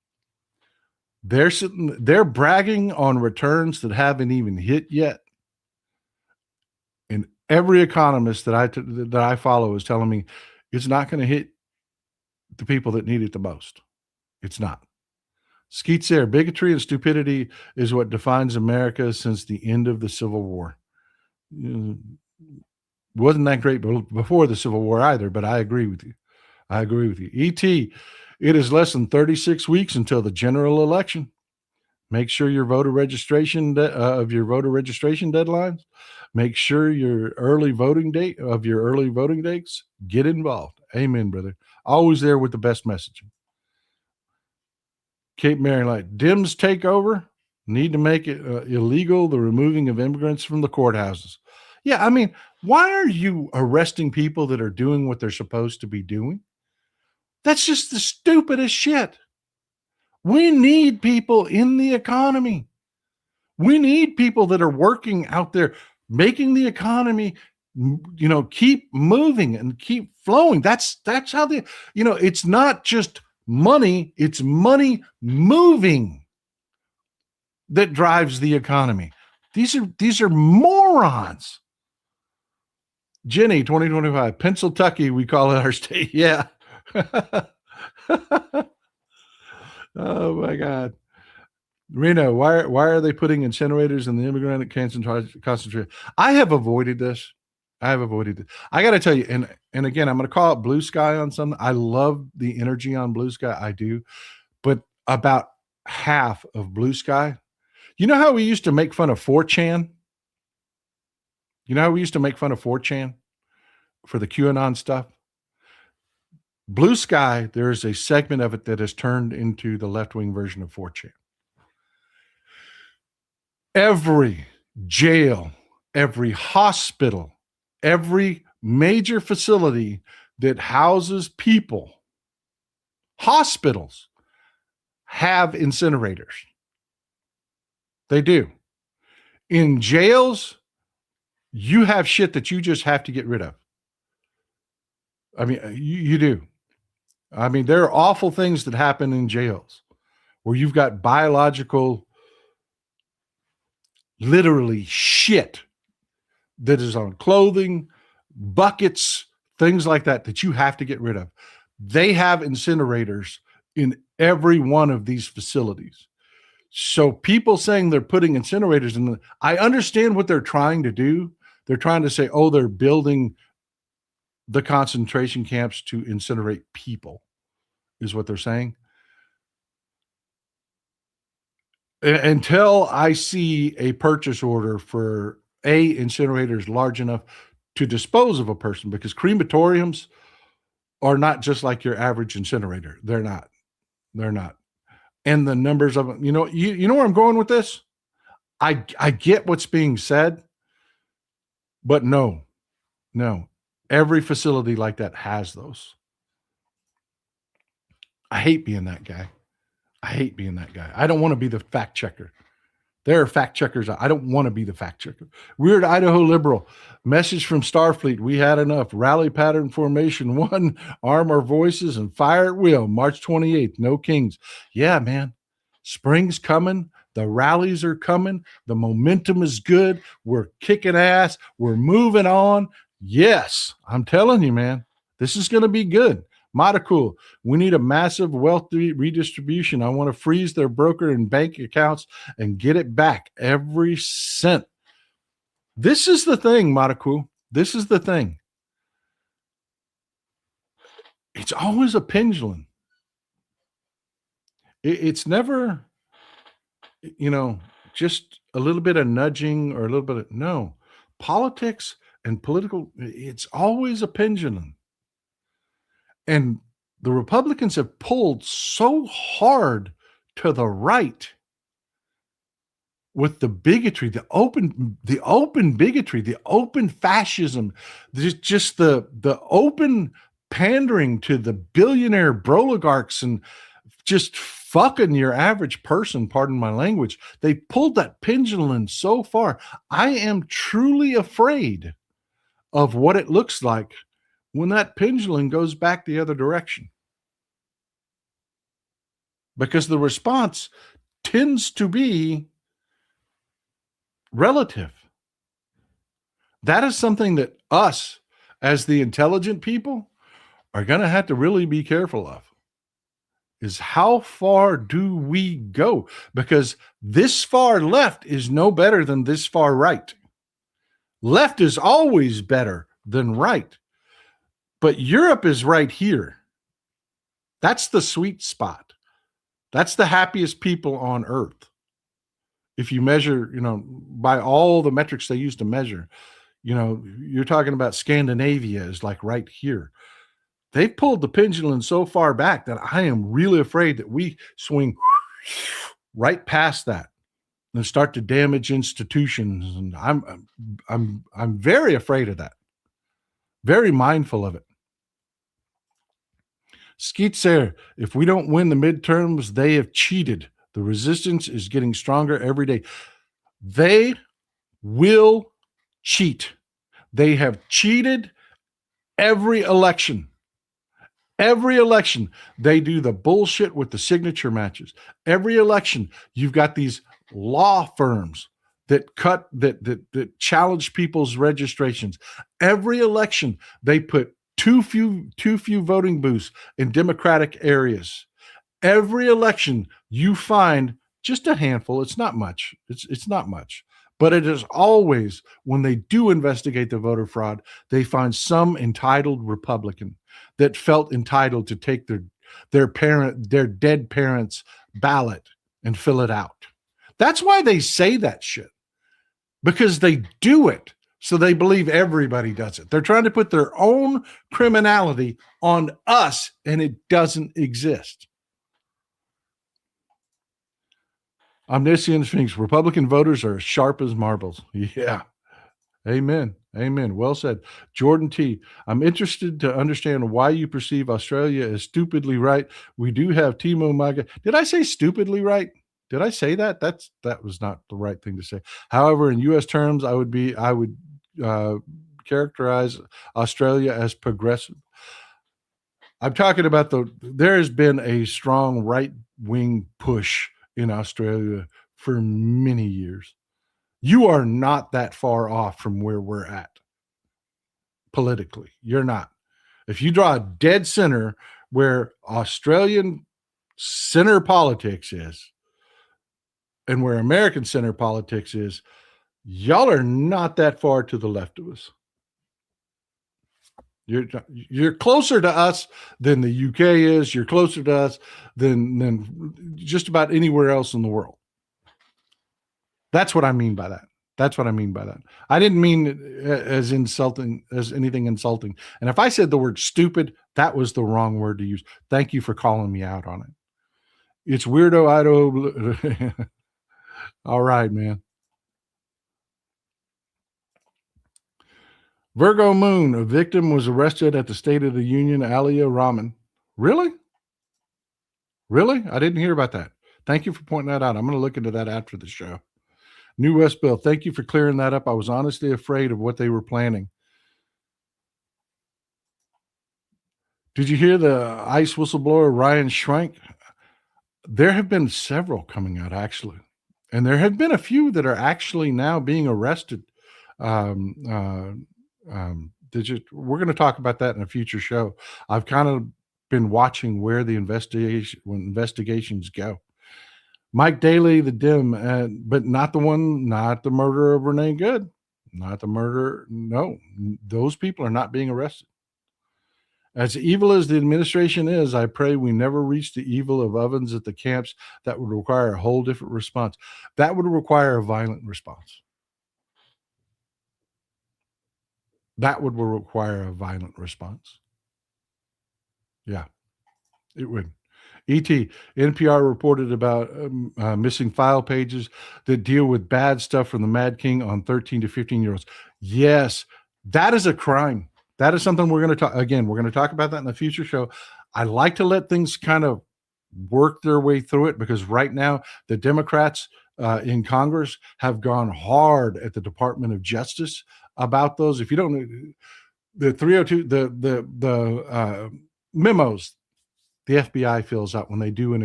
They're bragging on returns that haven't even hit yet. And every economist that I follow is telling me it's not going to hit the people that need it the most. It's not. Skeets there. Bigotry and stupidity is what defines America since the end of the Civil War. Wasn't that great before the Civil War either, but I agree with you. E.T., it is less than 36 weeks until the general election. Make sure your voter registration deadlines. Make sure your early voting dates. Get involved. Amen, brother. Always there with the best messaging. Cape Mary Light. Dems take over. Need to make it illegal, the removing of immigrants from the courthouses. Yeah, I mean, why are you arresting people that are doing what they're supposed to be doing? That's just the stupidest shit. We need people in the economy. We need people that are working out there, making the economy, keep moving and keep flowing. That's how it's not just money, it's money moving that drives the economy. These are morons. Jenny, 2025, Pennsylvania, we call it our state. Yeah. Oh my God. Reno, why are they putting incinerators in the immigrant concentration? I have avoided this. I got to tell you, and again, I'm going to call it blue sky on something. I love the energy on blue sky. I do. But about half of blue sky, you know how we used to make fun of 4chan? You know how we used to make fun of 4chan for the QAnon stuff? Blue Sky, there is a segment of it that has turned into the left-wing version of 4chan. Every jail, every hospital, every major facility that houses people, hospitals, have incinerators. They do. In jails, you have shit that you just have to get rid of. I mean, you do. I mean, there are awful things that happen in jails where you've got biological, literally shit that is on clothing, buckets, things like that you have to get rid of. They have incinerators in every one of these facilities. So people saying they're putting incinerators in, I understand what they're trying to do. They're trying to say, oh, they're building the concentration camps to incinerate people, is what they're saying. Until I see a purchase order for incinerators large enough to dispose of a person, because crematoriums are not just like your average incinerator. They're not. And the numbers of them, you know where I'm going with this? I get what's being said, but no. Every facility like that has those. I hate being that guy. I don't want to be the fact checker There are fact checkers. I don't want to be the fact checker. Weird Idaho liberal. Message from Starfleet. We had enough. Rally pattern formation 1. Arm our voices and fire at will. March 28th. No kings. Yeah, man. Spring's coming. The rallies are coming. The momentum is good. We're kicking ass. We're moving on. Yes, I'm telling you, man. This is going to be good. Mighty cool. We need a massive wealth redistribution. I want to freeze their broker and bank accounts and get it back, every cent. This is the thing, mighty cool. This is the thing. It's always a pendulum. It's never, just a little bit of nudging or a little bit of, no. Politics and political, it's always a pendulum. And the Republicans have pulled so hard to the right with the bigotry, the open bigotry, the open fascism, just the open pandering to the billionaire oligarchs and just fucking your average person, pardon my language. They pulled that pendulum so far. I am truly afraid of what it looks like when that pendulum goes back the other direction. Because the response tends to be relative. That is something that us, as the intelligent people, are going to have to really be careful of. Is how far do we go? Because this far left is no better than this far right. Left is always better than right. But Europe is right here. That's the sweet spot. That's the happiest people on earth. If you measure, by all the metrics they use to measure, you're talking about Scandinavia is like right here. They've pulled the pendulum so far back that I am really afraid that we swing right past that and start to damage institutions. And I'm very afraid of that. Very mindful of it. Skeet Sayre, if we don't win the midterms, they have cheated. The resistance is getting stronger every day. They will cheat. They have cheated every election. Every election, they do the bullshit with the signature matches. Every election, you've got these law firms that challenge people's registrations. Every election, they put too few voting booths in Democratic areas. Every election, you find just a handful. It's not much. It's not much. But it is always, when they do investigate the voter fraud, they find some entitled Republican that felt entitled to take their dead parents' ballot and fill it out. That's why they say that shit. Because they do it. So they believe everybody does it. They're trying to put their own criminality on us, and it doesn't exist. Omniscient Sphinx, Republican voters are as sharp as marbles. Yeah. Amen. Amen. Well said. Jordan T., I'm interested to understand why you perceive Australia as stupidly right. We do have Timo Maga. Did I say stupidly right? Did I say that? That was not the right thing to say. However, in U.S. terms, I would characterize Australia as progressive. I'm talking about there has been a strong right-wing push in Australia for many years. You are not that far off from where we're at politically. You're not. If you draw a dead center where Australian center politics is and where American center politics is, y'all are not that far to the left of us. You're closer to us than the UK is. You're closer to us than just about anywhere else in the world. That's what I mean by that. That's what I mean by that. I didn't mean as insulting, as anything insulting. And if I said the word stupid, that was the wrong word to use. Thank you for calling me out on it. It's Weirdo Idaho. All right, man. Virgo Moon, a victim was arrested at the State of the Union, Alia Rahman. Really? Really? I didn't hear about that. Thank you for pointing that out. I'm going to look into that after the show. New West Bill, thank you for clearing that up. I was honestly afraid of what they were planning. Did you hear the ICE whistleblower Ryan Schrank? There have been several coming out, actually. And there have been a few that are actually now being arrested. We're going to talk about that in a future show. I've kind of been watching where the investigations go. Mike Daley, the Dim, but not the murderer of Renee Good. Not the murderer. No, those people are not being arrested. As evil as the administration is, I pray we never reach the evil of ovens at the camps. That would require a whole different response. That would require a violent response. That would require a violent response. Yeah, it would. NPR reported about missing file pages that deal with bad stuff from the Mad King on 13 to 15-year-olds. Yes, that is a crime. That is something we're going to talk. Again, we're going to talk about that in the future show. I like to let things kind of work their way through it, because right now the Democrats in Congress have gone hard at the Department of Justice about those. If you don't know, the 302, the memos the FBI fills out when they do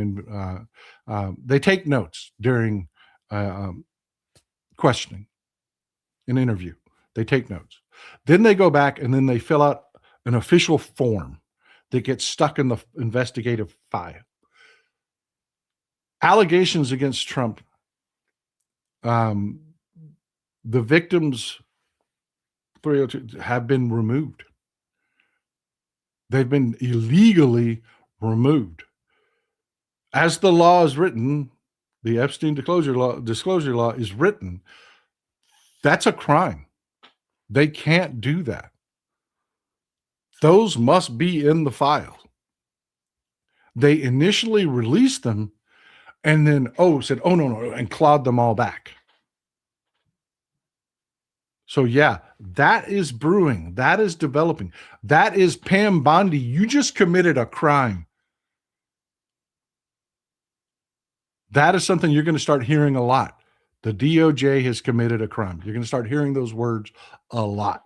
they take notes during questioning, an interview. They take notes. Then they go back and then they fill out an official form that gets stuck in the investigative file. Allegations against Trump. The victims 302 have been removed. They've been illegally removed. As the law is written, the Epstein disclosure law is written, that's a crime. They can't do that. Those must be in the file. They initially released them and then, said, no, and clawed them all back. So yeah, that is brewing. That is developing. That is Pam Bondi. You just committed a crime. That is something you're going to start hearing a lot. The DOJ has committed a crime. You're going to start hearing those words a lot.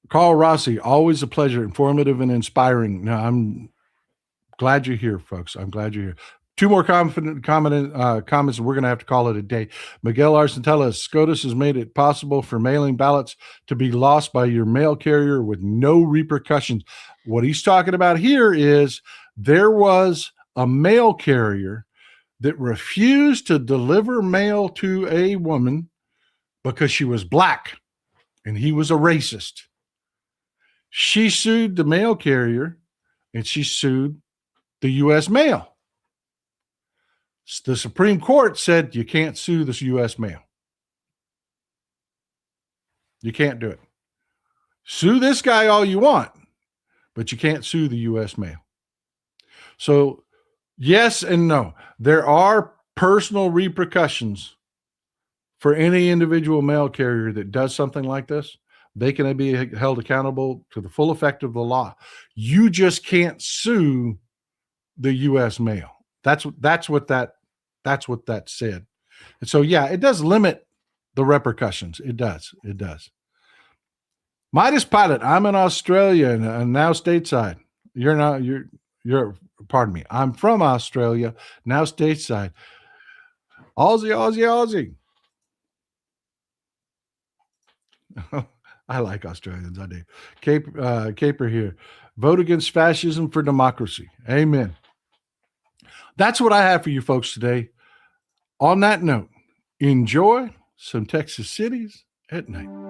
Carl Rossi, always a pleasure, informative and inspiring. Now, I'm glad you're here, folks. I'm glad you're here. Two more comments, and we're going to have to call it a day. Miguel Arcentella, SCOTUS has made it possible for mailing ballots to be lost by your mail carrier with no repercussions. What he's talking about here is there was a mail carrier that refused to deliver mail to a woman because she was black and he was a racist. She sued the mail carrier and she sued the U.S. mail. The Supreme Court said you can't sue the U.S. mail. You can't do it. Sue this guy all you want, but you can't sue the U.S. mail. So, yes and no. There are personal repercussions for any individual mail carrier that does something like this. They can be held accountable to the full effect of the law. You just can't sue the U.S. mail. That's what that said. And so, yeah, it does limit the repercussions. It does. Midas Pilot, I'm in Australia and now stateside. Pardon me. I'm from Australia, now stateside. Aussie. I like Australians, I do. Caper here. Vote against fascism for democracy. Amen. That's what I have for you folks today. On that note, enjoy some Texas cities at night.